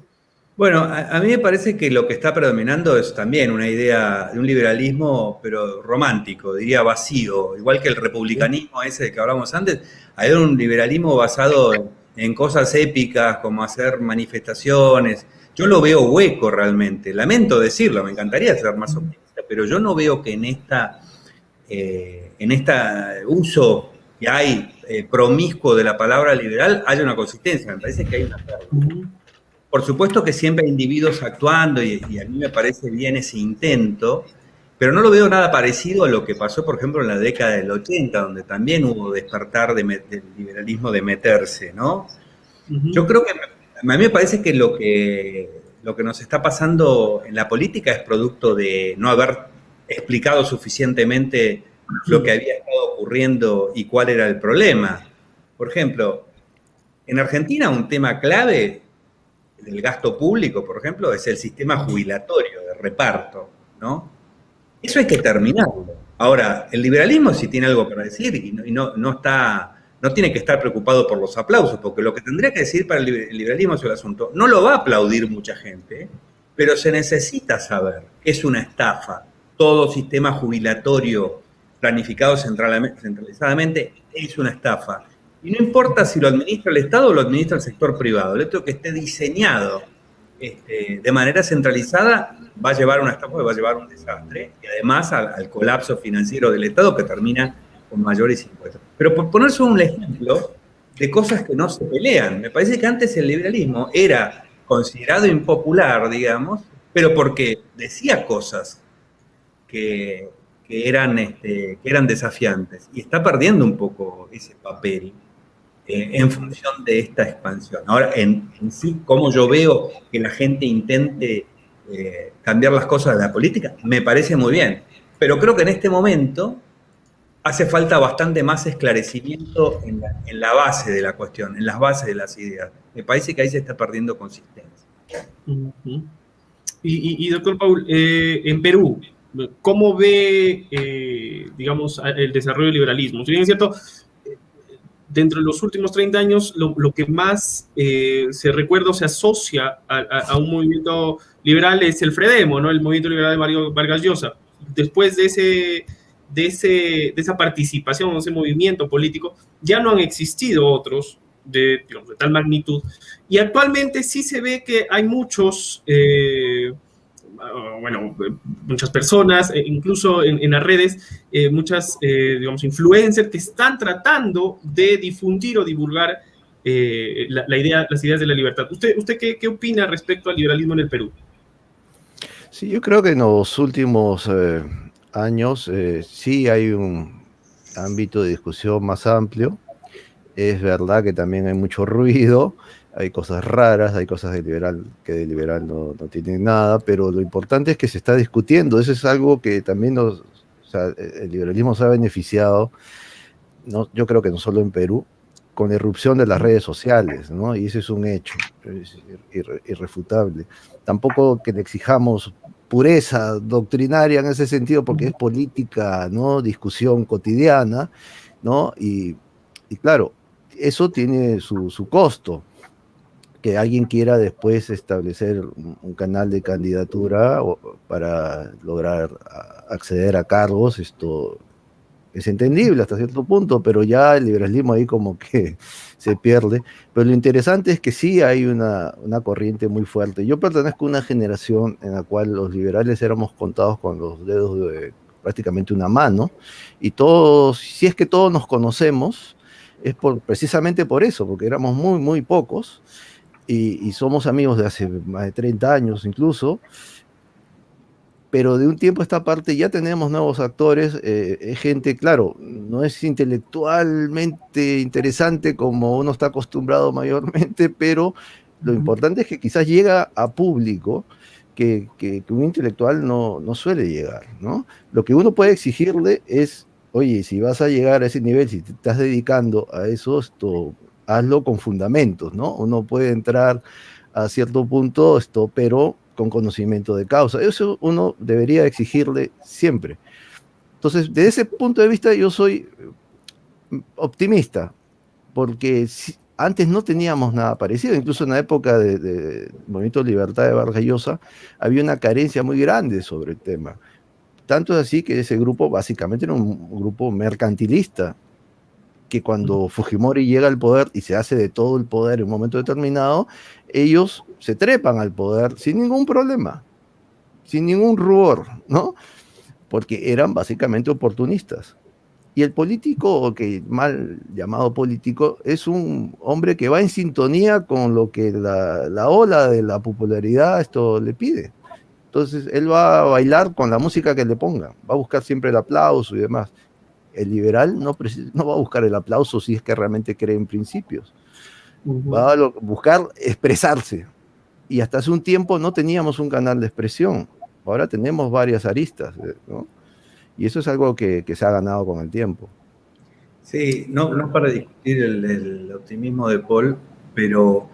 Bueno, a mí me parece que lo que está predominando es también una idea de un liberalismo, pero romántico, diría vacío, igual que el republicanismo ese de que hablamos antes. Hay un liberalismo basado en cosas épicas, como hacer manifestaciones. Yo lo veo hueco realmente, lamento decirlo, me encantaría ser más optimista, pero yo no veo que en este uso que hay promiscuo de la palabra liberal haya una consistencia. Me parece que hay una pérdida. Por supuesto que siempre hay individuos actuando, y a mí me parece bien ese intento, pero no lo veo nada parecido a lo que pasó, por ejemplo, en la década del 80, donde también hubo despertar del liberalismo de meterse, ¿no? Yo creo que a mí me parece que lo que nos está pasando en la política es producto de no haber explicado suficientemente lo que había estado ocurriendo y cuál era el problema. Por ejemplo, en Argentina un tema clave del gasto público, por ejemplo, es el sistema jubilatorio de reparto, ¿no? Eso hay que terminarlo. Ahora, el liberalismo sí tiene algo para decir, y no tiene que estar preocupado por los aplausos, porque lo que tendría que decir para el liberalismo sobre el asunto no lo va a aplaudir mucha gente, pero se necesita saber que es una estafa todo sistema jubilatorio planificado centralizadamente, es una estafa. Y no importa si lo administra el Estado o lo administra el sector privado, el hecho de que esté diseñado de manera centralizada va a llevar a una estafa, va a llevar a un desastre, y además al colapso financiero del Estado que termina con mayores impuestos. Pero por ponerse un ejemplo de cosas que no se pelean, me parece que antes el liberalismo era considerado impopular, digamos, pero porque decía cosas que eran desafiantes, y está perdiendo un poco ese papel en función de esta expansión. Ahora, en sí, cómo yo veo que la gente intente cambiar las cosas de la política, me parece muy bien, pero creo que en este momento hace falta bastante más esclarecimiento en la base de la cuestión, en las bases de las ideas. Me parece que ahí se está perdiendo consistencia. Uh-huh. Y doctor Paul, en Perú, ¿cómo ve, digamos, el desarrollo del liberalismo? Si bien es cierto, dentro de los últimos 30 años, lo que más se recuerda o se asocia a un movimiento liberal es el FREDEMO, ¿no? El movimiento liberal de Mario Vargas Llosa. Después de esa participación, de ese movimiento político, ya no han existido otros de tal magnitud. Y actualmente sí se ve que hay muchas personas, incluso en las redes, muchas, influencers que están tratando de difundir o divulgar las ideas de la libertad. ¿Usted qué opina respecto al liberalismo en el Perú? Sí, yo creo que en los últimos años sí hay un ámbito de discusión más amplio. Es verdad que también hay mucho ruido, hay cosas raras, hay cosas de liberal no tienen nada, pero lo importante es que se está discutiendo. Eso es algo que también el liberalismo se ha beneficiado, yo creo que no solo en Perú, con la irrupción de las redes sociales, ¿no? Y ese es un hecho, es irrefutable. Tampoco que le exijamos pureza doctrinaria en ese sentido, porque es política, ¿no? Discusión cotidiana, ¿no? Y claro, eso tiene su costo. Que alguien quiera después establecer un canal de candidatura para lograr acceder a cargos, esto es entendible hasta cierto punto, pero ya el liberalismo ahí como que se pierde. Pero lo interesante es que sí hay una corriente muy fuerte. Yo pertenezco a una generación en la cual los liberales éramos contados con los dedos de prácticamente una mano, y todos, si es que todos nos conocemos, es precisamente por eso, porque éramos muy, muy pocos, y somos amigos de hace más de 30 años incluso, pero de un tiempo a esta parte ya tenemos nuevos actores, es gente, claro, no es intelectualmente interesante como uno está acostumbrado mayormente, pero lo importante es que quizás llega a público que un intelectual no suele llegar, ¿no? Lo que uno puede exigirle es, oye, si vas a llegar a ese nivel, si te estás dedicando a eso, hazlo con fundamentos, ¿no? Uno puede entrar a cierto punto, pero con conocimiento de causa. Eso uno debería exigirle siempre. Entonces, desde ese punto de vista, yo soy optimista, porque antes no teníamos nada parecido. Incluso en la época del Movimiento de Libertad de Vargas Llosa, había una carencia muy grande sobre el tema. Tanto es así que ese grupo básicamente era un grupo mercantilista, que cuando Fujimori llega al poder y se hace de todo el poder en un momento determinado, ellos se trepan al poder sin ningún problema, sin ningún rubor, ¿no? Porque eran básicamente oportunistas. Y el político, que mal llamado político, es un hombre que va en sintonía con lo que la ola de la popularidad le pide. Entonces él va a bailar con la música que le pongan, va a buscar siempre el aplauso y demás. El liberal no va a buscar el aplauso si es que realmente cree en principios. Va a buscar expresarse. Y hasta hace un tiempo no teníamos un canal de expresión. Ahora tenemos varias aristas, ¿no? Y eso es algo que se ha ganado con el tiempo. Sí, no para discutir el optimismo de Paul, pero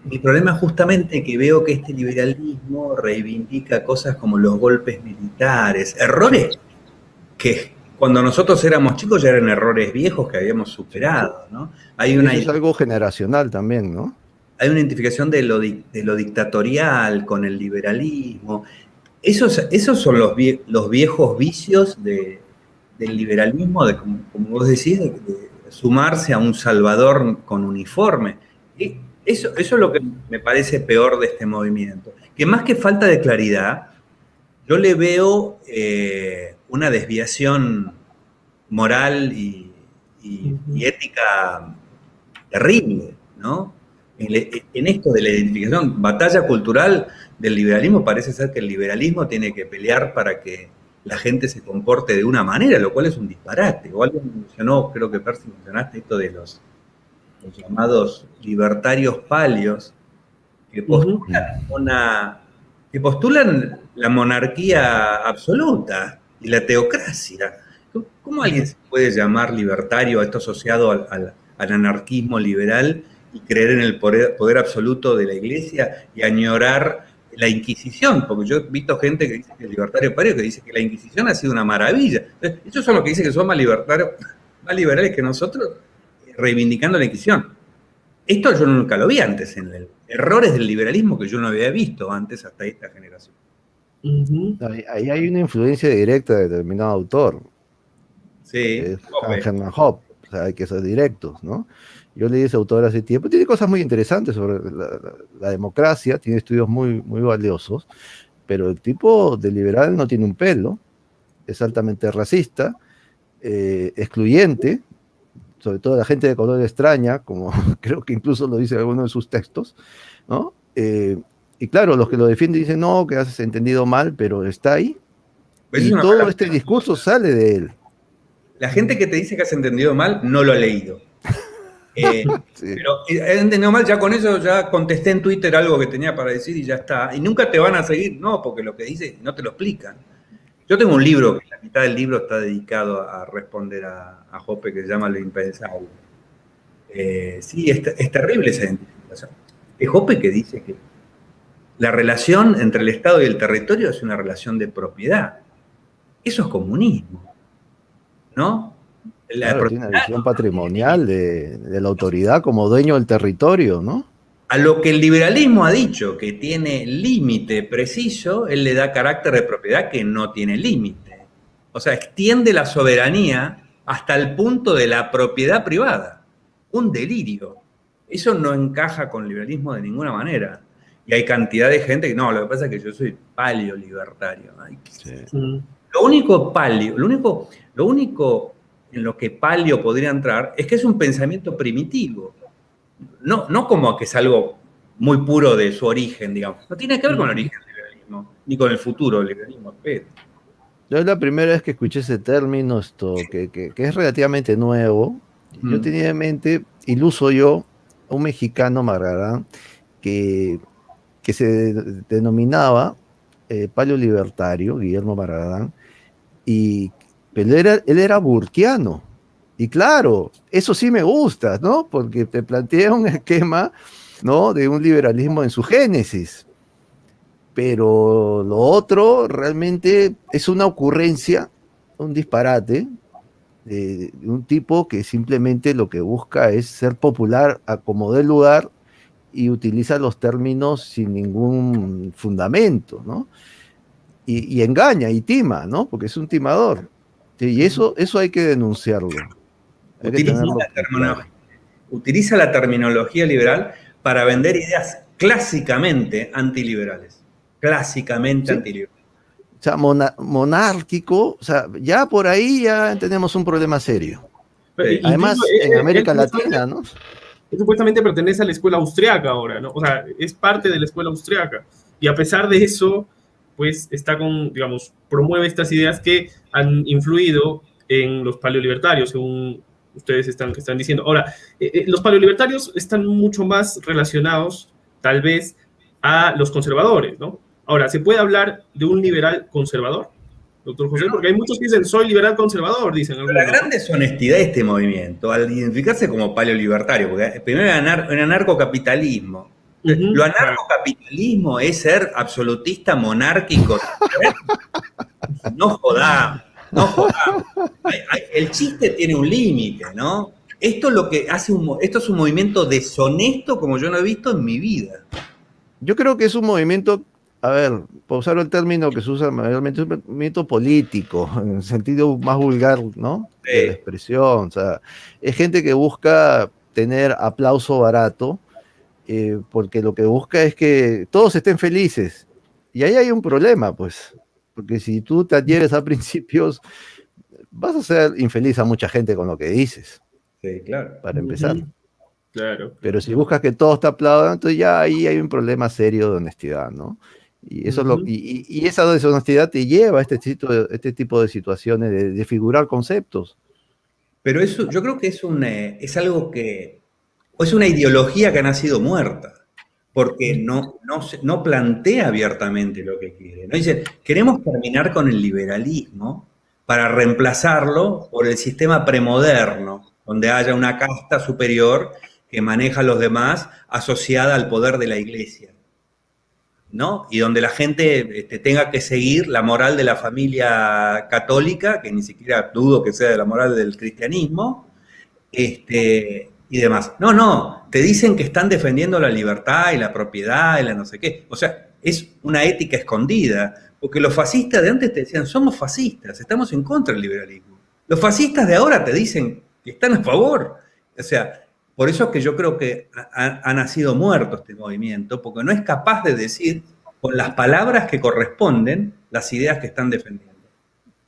mi problema es justamente que veo que este liberalismo reivindica cosas como los golpes militares, errores que cuando nosotros éramos chicos ya eran errores viejos que habíamos superado, ¿no? Eso es algo generacional también, ¿no? Hay una identificación de lo dictatorial con el liberalismo. Esos son los viejos vicios del liberalismo, de como vos decís, de sumarse a un salvador con uniforme. Y eso es lo que me parece peor de este movimiento. Que más que falta de claridad, yo le veo una desviación moral y ética terrible, ¿no? En esto de la identificación, batalla cultural del liberalismo, parece ser que el liberalismo tiene que pelear para que la gente se comporte de una manera, lo cual es un disparate. O alguien mencionó, creo que Percy mencionaste esto de los llamados libertarios palios, que postulan la monarquía absoluta y la teocracia. ¿Cómo alguien se puede llamar libertario a esto asociado al anarquismo liberal y creer en el poder absoluto de la Iglesia y añorar la Inquisición? Porque yo he visto gente que dice que es libertario pario, que dice que la Inquisición ha sido una maravilla. Entonces, ellos son los que dicen que son más libertarios, más liberales que nosotros, reivindicando la Inquisición. Esto yo nunca lo vi antes, en errores del liberalismo que yo no había visto antes hasta esta generación. Ahí hay una influencia directa de determinado autor. Sí. Hermann Hoppe, o sea, hay que ser directos, ¿no? Yo leí ese autor hace tiempo, tiene cosas muy interesantes sobre la democracia, tiene estudios muy, muy valiosos, pero el tipo de liberal no tiene un pelo, es altamente racista, excluyente, sobre todo la gente de color extraña, como creo que incluso lo dice en alguno de sus textos, ¿no? Y claro, los que lo defienden dicen, no, que has entendido mal, pero está ahí, y todo este discurso sale de él. La gente que te dice que has entendido mal, no lo ha leído. Sí. Pero he entendido mal, ya con eso ya contesté en Twitter algo que tenía para decir y ya está. Y nunca te van a seguir, no, porque lo que dice no te lo explican. Yo tengo un libro, que la mitad del libro está dedicado a responder a Hoppe, que se llama Lo impensable. Sí, es terrible esa identificación. Es Hoppe que dice que la relación entre el Estado y el territorio es una relación de propiedad. Eso es comunismo, ¿no? Claro, tiene una visión patrimonial de la autoridad como dueño del territorio, ¿no? A lo que el liberalismo ha dicho que tiene límite preciso, él le da carácter de propiedad que no tiene límite. O sea, extiende la soberanía hasta el punto de la propiedad privada. Un delirio. Eso no encaja con el liberalismo de ninguna manera. Y hay cantidad de gente que no, lo que pasa es que yo soy paleolibertario. Sí. Lo único en lo que palio podría entrar es que es un pensamiento primitivo. No como que es algo muy puro de su origen, digamos. No tiene que ver con el origen del liberalismo, ni con el futuro del liberalismo. Yo es la primera vez que escuché ese término, que es relativamente nuevo. Yo tenía en mente, iluso yo, un mexicano, Margarán, que se denominaba paleolibertario, Guillermo Margarán, pero él era burkeano. Y claro, eso sí me gusta, ¿no? Porque te plantea un esquema, ¿no?, de un liberalismo en su génesis. Pero lo otro realmente es una ocurrencia, un disparate, de un tipo que simplemente lo que busca es ser popular a como dé lugar y utiliza los términos sin ningún fundamento, ¿no? Y engaña y tima, ¿no? Porque es un timador. Y eso hay que denunciarlo. Utiliza la terminología liberal para vender ideas clásicamente antiliberales. Clásicamente antiliberales. O sea, monárquico, o sea, ya por ahí ya tenemos un problema serio. Además, en América Latina, ¿no? Supuestamente pertenece a la escuela austriaca ahora, ¿no? O sea, es parte de la escuela austriaca. Y a pesar de eso, pues está digamos, promueve estas ideas que han influido en los paleolibertarios, según ustedes están diciendo. Ahora, los paleolibertarios están mucho más relacionados, tal vez, a los conservadores, ¿no? Ahora, ¿se puede hablar de un liberal conservador, doctor José? Porque hay muchos que dicen, soy liberal conservador, dicen. La gran deshonestidad de este movimiento, al identificarse como paleolibertario, porque primero era anarcocapitalismo. Lo anarcocapitalismo es ser absolutista monárquico. No jodamos. El chiste tiene un límite, ¿no? Esto es un movimiento deshonesto como yo no he visto en mi vida. Yo creo que es un movimiento a ver, por usar el término que se usa mayormente, es un movimiento político, en el sentido más vulgar, ¿no? De la expresión. O sea, es gente que busca tener aplauso barato, porque lo que busca es que todos estén felices. Y ahí hay un problema, pues, porque si tú te adhieres a principios, vas a ser infeliz a mucha gente con lo que dices, Sí, claro. para empezar. Claro. Pero si buscas que todos te aplaudan, entonces ya ahí hay un problema serio de honestidad, ¿no? Y eso y esa deshonestidad te lleva a este tipo de situaciones de figurar conceptos. Pero eso, yo creo que es algo que, o es una ideología que ha nacido muerta, porque no plantea abiertamente lo que quiere. ¿No? Dice, queremos terminar con el liberalismo para reemplazarlo por el sistema premoderno, donde haya una casta superior que maneja a los demás asociada al poder de la iglesia, ¿no? Y donde la gente tenga que seguir la moral de la familia católica, que ni siquiera dudo que sea de la moral del cristianismo, y demás. No, te dicen que están defendiendo la libertad y la propiedad y la no sé qué. O sea, es una ética escondida, porque los fascistas de antes te decían, somos fascistas, estamos en contra del liberalismo. Los fascistas de ahora te dicen que están a favor. O sea, por eso es que yo creo que ha nacido muerto este movimiento, porque no es capaz de decir con las palabras que corresponden las ideas que están defendiendo.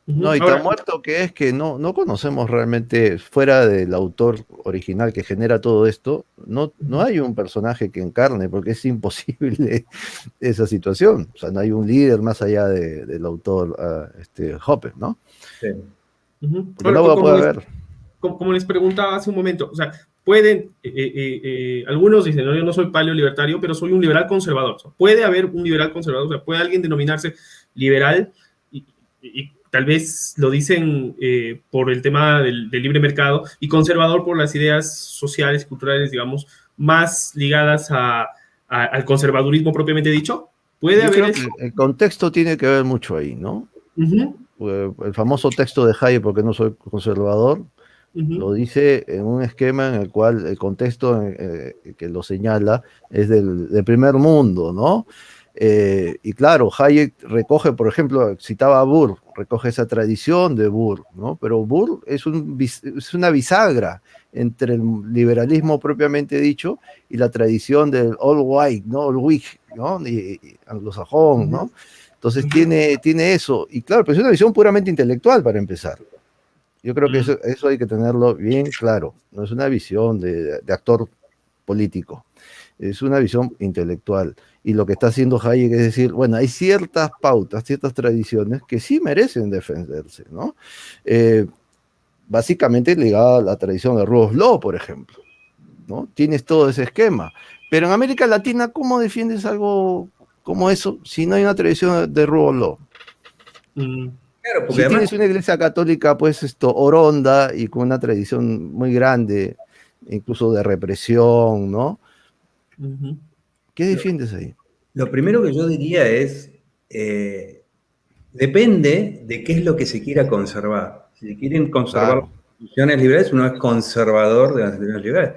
No, y tan muerto que es que no conocemos realmente, fuera del autor original que genera todo esto, no hay un personaje que encarne, porque es imposible esa situación. O sea, no hay un líder más allá del autor Hopper, ¿no? Sí. Porque no va a poder ver. Como les preguntaba hace un momento, o sea, pueden, algunos dicen, no, yo no soy paleolibertario, pero soy un liberal conservador. O sea, puede haber un liberal conservador, o sea, puede alguien denominarse liberal y tal vez lo dicen por el tema del libre mercado y conservador por las ideas sociales y culturales, digamos, más ligadas al conservadurismo propiamente dicho. ¿Puede haber eso? El contexto tiene que ver mucho ahí, ¿no? El famoso texto de Hayek, porque no soy conservador, lo dice en un esquema en el cual el contexto que lo señala es del primer mundo, ¿no? Y claro, Hayek recoge, por ejemplo, citaba a Burr, recoge esa tradición de Burr, ¿no? Pero Burr es una bisagra entre el liberalismo propiamente dicho y la tradición del Old White, ¿no? Old Whig, ¿no? Y anglosajón, ¿no? Entonces tiene eso, y claro, pero es una visión puramente intelectual para empezar. Yo creo que eso hay que tenerlo bien claro, no es una visión de actor político, es una visión intelectual. Y lo que está haciendo Hayek es decir, bueno, hay ciertas pautas, ciertas tradiciones que sí merecen defenderse, ¿no? Básicamente ligada a la tradición de Rule of Law, por ejemplo, ¿no? Tienes todo ese esquema. Pero en América Latina, ¿cómo defiendes algo como eso si no hay una tradición de Rule of Law? Claro, porque si además tienes una iglesia católica, pues oronda y con una tradición muy grande, incluso de represión, ¿no? ¿Qué defiendes ahí? Lo primero que yo diría es, depende de qué es lo que se quiera conservar. Si se quieren conservar las instituciones liberales, uno es conservador de las instituciones liberales.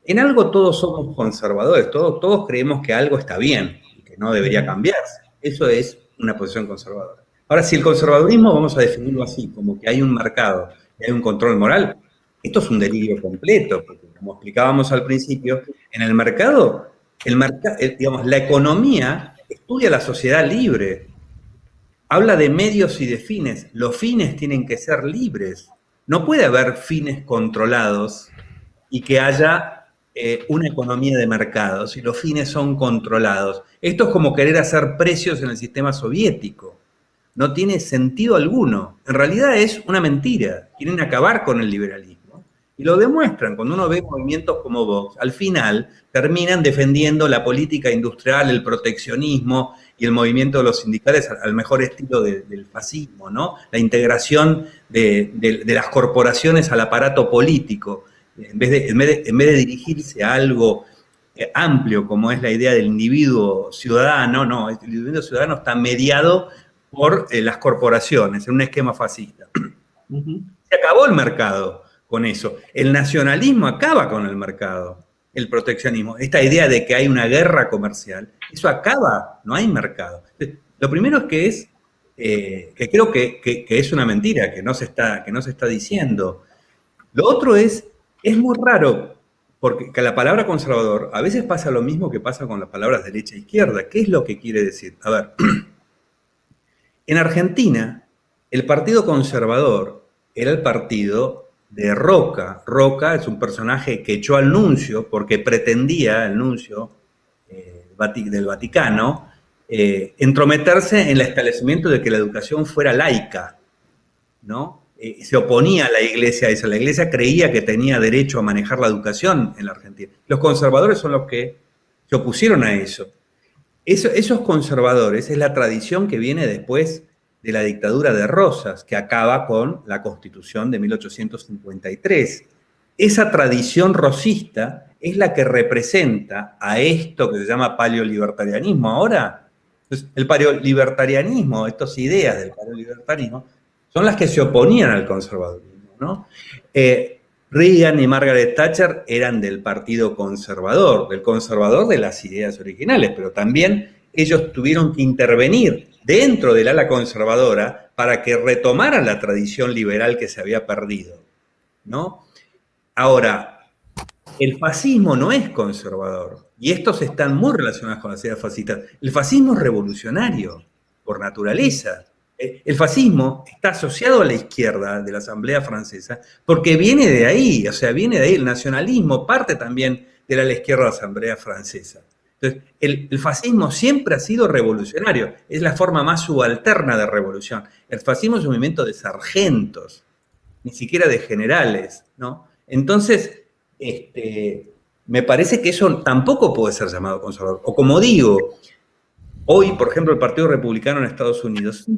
En algo todos somos conservadores, todos creemos que algo está bien y que no debería cambiarse. Eso es una posición conservadora. Ahora, si el conservadurismo vamos a definirlo así, como que hay un mercado y hay un control moral, esto es un delirio completo, porque como explicábamos al principio, en el mercado, digamos, la economía estudia la sociedad libre, habla de medios y de fines. Los fines tienen que ser libres. No puede haber fines controlados y que haya una economía de mercado si los fines son controlados. Esto es como querer hacer precios en el sistema soviético. No tiene sentido alguno. En realidad es una mentira. Quieren acabar con el liberalismo. Y lo demuestran. Cuando uno ve movimientos como Vox, al final terminan defendiendo la política industrial, el proteccionismo y el movimiento de los sindicales al mejor estilo del fascismo, ¿no? La integración de las corporaciones al aparato político. En vez de dirigirse a algo amplio como es la idea del individuo ciudadano, no, el individuo ciudadano está mediado por las corporaciones, en un esquema fascista. Se acabó el mercado con eso. El nacionalismo acaba con el mercado. el proteccionismo, esta idea de que hay una guerra comercial, eso acaba, no hay mercado. Lo primero es que creo que es una mentira, que no se está diciendo. Lo otro es muy raro, porque la palabra conservador, a veces pasa lo mismo que pasa con las palabras derecha e izquierda. ¿Qué es lo que quiere decir? A ver, en Argentina, el Partido Conservador era el partido de Roca. Roca es un personaje que echó al nuncio porque pretendía, el nuncio del Vaticano, entrometerse en el establecimiento de que la educación fuera laica, ¿no? Se oponía a la Iglesia a eso. La Iglesia creía que tenía derecho a manejar la educación en la Argentina. Los conservadores son los que se opusieron a eso. Esos conservadores es la tradición que viene después de la dictadura de Rosas, que acaba con la Constitución de 1853. Esa tradición rosista es la que representa a esto que se llama paleolibertarianismo ahora. Entonces, el paleolibertarianismo, estas ideas del paleolibertarismo, son las que se oponían al conservadurismo, ¿no? Reagan y Margaret Thatcher eran del Partido Conservador de las ideas originales, pero también ellos tuvieron que intervenir dentro del ala conservadora para que retomaran la tradición liberal que se había perdido, ¿no? Ahora, el fascismo no es conservador, y estos están muy relacionados con las ideas fascistas. El fascismo es revolucionario, por naturaleza. El fascismo está asociado a la izquierda de la Asamblea Francesa porque viene de ahí, o sea, viene de ahí. El nacionalismo parte también de la izquierda de la Asamblea Francesa. Entonces, el fascismo siempre ha sido revolucionario, es la forma más subalterna de revolución. El fascismo es un movimiento de sargentos, ni siquiera de generales, ¿no? Entonces, me parece que eso tampoco puede ser llamado conservador. O como digo, hoy, por ejemplo, el Partido Republicano en Estados Unidos es el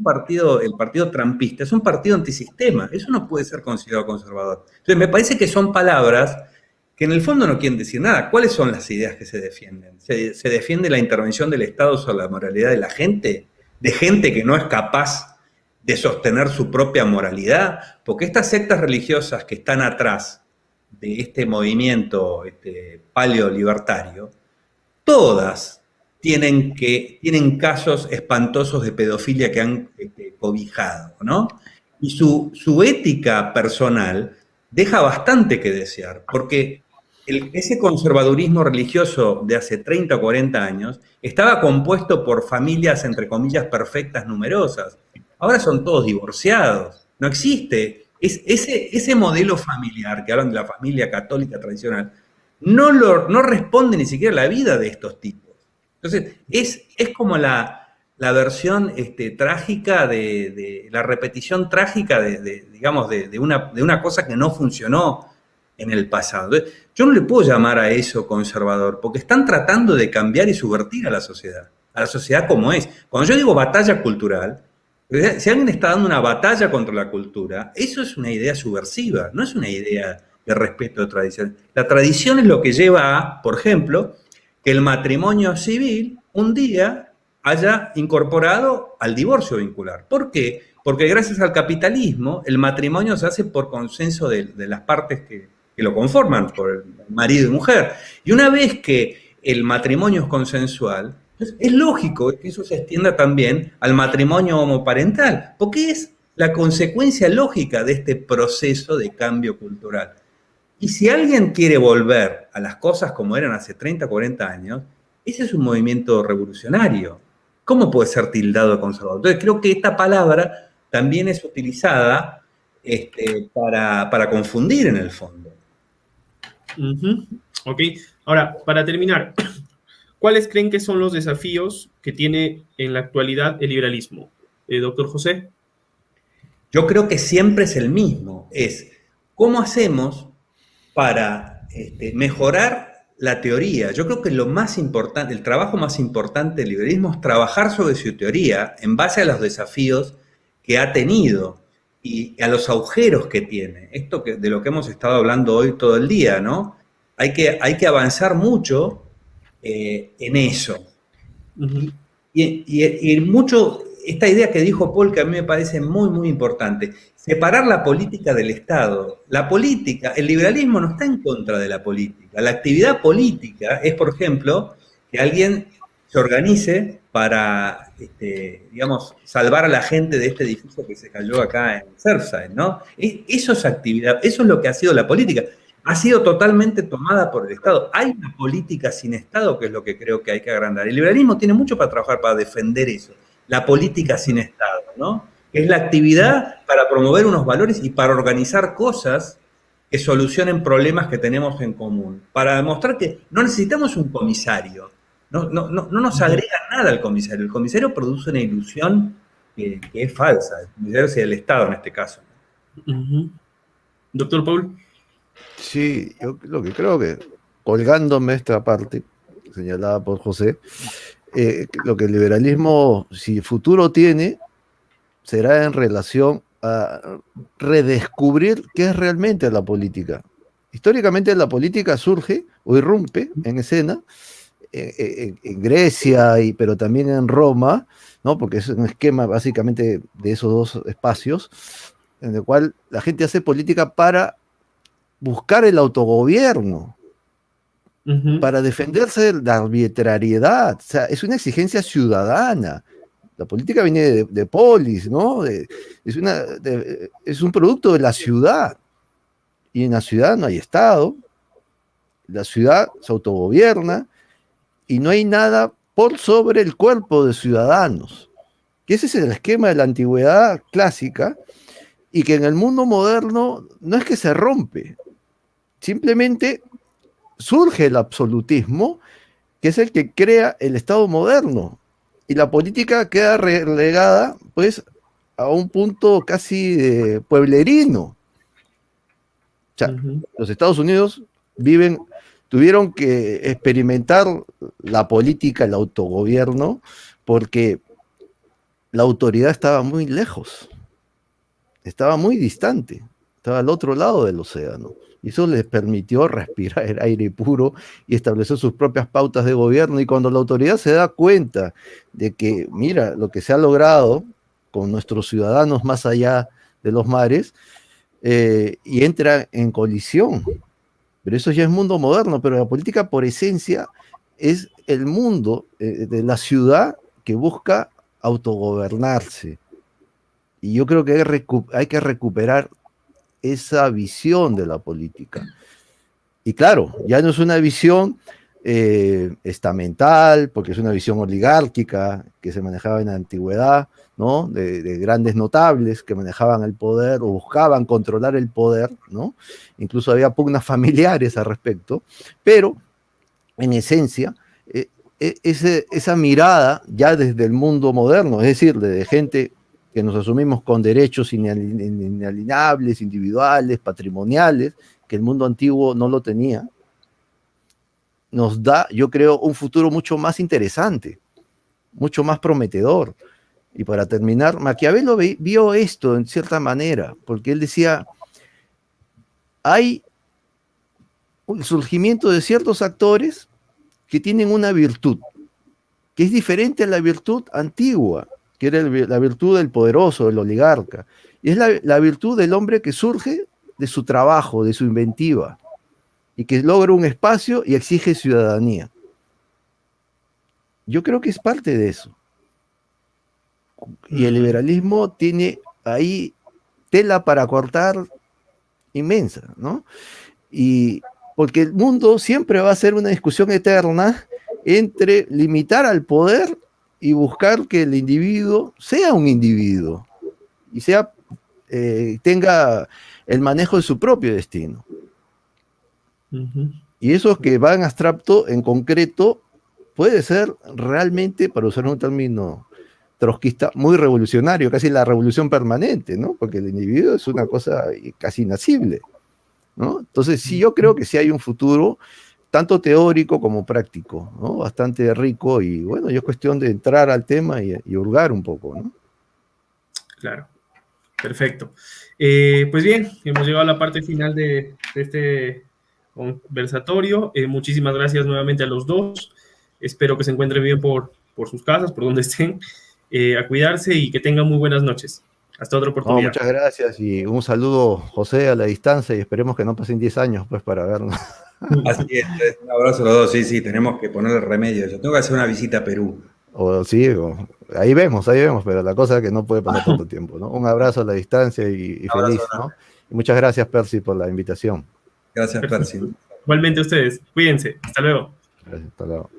partido trumpista, es un partido antisistema. Eso no puede ser considerado conservador. Entonces, me parece que son palabras que en el fondo no quieren decir nada. ¿Cuáles son las ideas que se defienden? ¿Se defiende la intervención del Estado sobre la moralidad de la gente? ¿De gente que no es capaz de sostener su propia moralidad? Porque estas sectas religiosas que están atrás de este movimiento paleolibertario, todas tienen casos espantosos de pedofilia que han cobijado, ¿no? Y su ética personal deja bastante que desear, porque ese conservadurismo religioso de hace 30 o 40 años estaba compuesto por familias, entre comillas, perfectas, numerosas. Ahora son todos divorciados. No existe. Ese modelo familiar, que hablan de la familia católica tradicional, no responde ni siquiera a la vida de estos tipos. Entonces, es como la versión trágica de la repetición trágica de una cosa que no funcionó en el pasado. Entonces, yo no le puedo llamar a eso conservador, porque están tratando de cambiar y subvertir a la sociedad como es. Cuando yo digo batalla cultural, si alguien está dando una batalla contra la cultura, eso es una idea subversiva, no es una idea de respeto de tradición. La tradición es lo que lleva a, por ejemplo, que el matrimonio civil un día haya incorporado al divorcio vincular. ¿Por qué? Porque gracias al capitalismo el matrimonio se hace por consenso de las partes que lo conforman, por el marido y mujer. Y una vez que el matrimonio es consensual, es lógico que eso se extienda también al matrimonio homoparental, porque es la consecuencia lógica de este proceso de cambio cultural. Y si alguien quiere volver a las cosas como eran hace 30, 40 años, ese es un movimiento revolucionario. ¿Cómo puede ser tildado de conservador? Entonces creo que esta palabra también es utilizada para confundir en el fondo. Ok, ahora, para terminar, ¿cuáles creen que son los desafíos que tiene en la actualidad el liberalismo? Doctor José. Yo creo que siempre es el mismo, es cómo hacemos para mejorar la teoría. Yo creo que lo más importante, el trabajo más importante del liberalismo es trabajar sobre su teoría en base a los desafíos que ha tenido y a los agujeros que tiene. Esto de lo que hemos estado hablando hoy todo el día, ¿no? Hay que avanzar mucho en eso. Y mucho esta idea que dijo Paul, que a mí me parece muy, muy importante, separar la política del Estado. La política, el liberalismo no está en contra de la política. La actividad política es, por ejemplo, que alguien se organice para, digamos, salvar a la gente de este edificio que se cayó acá en Surfside, ¿no? Eso es actividad, eso es lo que ha sido la política. Ha sido totalmente tomada por el Estado. Hay una política sin Estado, que es lo que creo que hay que agrandar. El liberalismo tiene mucho para trabajar, para defender eso. La política sin Estado, ¿no? Es la actividad para promover unos valores y para organizar cosas que solucionen problemas que tenemos en común. Para demostrar que no necesitamos un comisario. No nos agrega nada al comisario. El comisario produce una ilusión que es falsa. El comisario es el Estado en este caso. Doctor Paul. Sí, yo lo que creo que, colgándome esta parte señalada por José, lo que el liberalismo, si futuro tiene, será en relación a redescubrir qué es realmente la política. Históricamente la política surge o irrumpe en escena en Grecia, pero también en Roma, ¿no? Porque es un esquema básicamente de esos dos espacios, en el cual la gente hace política para buscar el autogobierno, para defenderse de la arbitrariedad. O sea, es una exigencia ciudadana. La política viene de polis, ¿no? Es un producto de la ciudad. Y en la ciudad no hay Estado. La ciudad se autogobierna y no hay nada por sobre el cuerpo de ciudadanos. Que ese es el esquema de la antigüedad clásica y que en el mundo moderno no es que se rompe. Simplemente surge el absolutismo, que es el que crea el Estado moderno, y la política queda relegada, pues, a un punto casi pueblerino. O sea, los Estados Unidos tuvieron que experimentar la política, el autogobierno, porque la autoridad estaba muy lejos, estaba muy distante, estaba al otro lado del océano. Y eso les permitió respirar aire puro y establecer sus propias pautas de gobierno. Y cuando la autoridad se da cuenta de que, mira, lo que se ha logrado con nuestros ciudadanos más allá de los mares, y entra en colisión. Pero eso ya es mundo moderno, pero la política por esencia es el mundo de la ciudad que busca autogobernarse. Y yo creo que hay que recuperar esa visión de la política. Y claro, ya no es una visión estamental, porque es una visión oligárquica que se manejaba en la antigüedad, ¿no? De grandes notables que manejaban el poder o buscaban controlar el poder, ¿no? Incluso había pugnas familiares al respecto, pero en esencia, esa mirada ya desde el mundo moderno, es decir, de gente que nos asumimos con derechos inalienables, individuales, patrimoniales, que el mundo antiguo no lo tenía, nos da, yo creo, un futuro mucho más interesante, mucho más prometedor. Y para terminar, Maquiavelo vio esto en cierta manera, porque él decía, hay un surgimiento de ciertos actores que tienen una virtud, que es diferente a la virtud antigua, que era la virtud del poderoso, del oligarca. Y es la virtud del hombre que surge de su trabajo, de su inventiva, y que logra un espacio y exige ciudadanía. Yo creo que es parte de eso. Y el liberalismo tiene ahí tela para cortar inmensa, ¿no? Y porque el mundo siempre va a ser una discusión eterna entre limitar al poder y buscar que el individuo sea un individuo y tenga el manejo de su propio destino. Y eso que va en abstracto, en concreto, puede ser realmente, para usar un término trotskista, muy revolucionario, casi la revolución permanente, ¿no? Porque el individuo es una cosa casi inacible, ¿no? Entonces, sí, yo creo que sí hay un futuro, tanto teórico como práctico, ¿no? Bastante rico, y bueno, es cuestión de entrar al tema y hurgar un poco, ¿no? Claro, perfecto. Pues bien, hemos llegado a la parte final de este conversatorio. Muchísimas gracias nuevamente a los dos. Espero que se encuentren bien por sus casas, por donde estén. a cuidarse y que tengan muy buenas noches. Hasta otra No, oportunidad. muchas gracias y un saludo, José, a la distancia y esperemos que no pasen 10 años pues para vernos. Así es, un abrazo a los dos, sí, sí, tenemos que ponerle remedio a eso. Tengo que hacer una visita a Perú. O sí, ahí vemos, pero la cosa es que no puede pasar tanto tiempo, ¿no? Un abrazo a la distancia y Un abrazo feliz, ¿no? grande. Y muchas gracias, Percy, por la invitación. Gracias, Percy. Igualmente ustedes, cuídense, hasta luego. Gracias, hasta luego.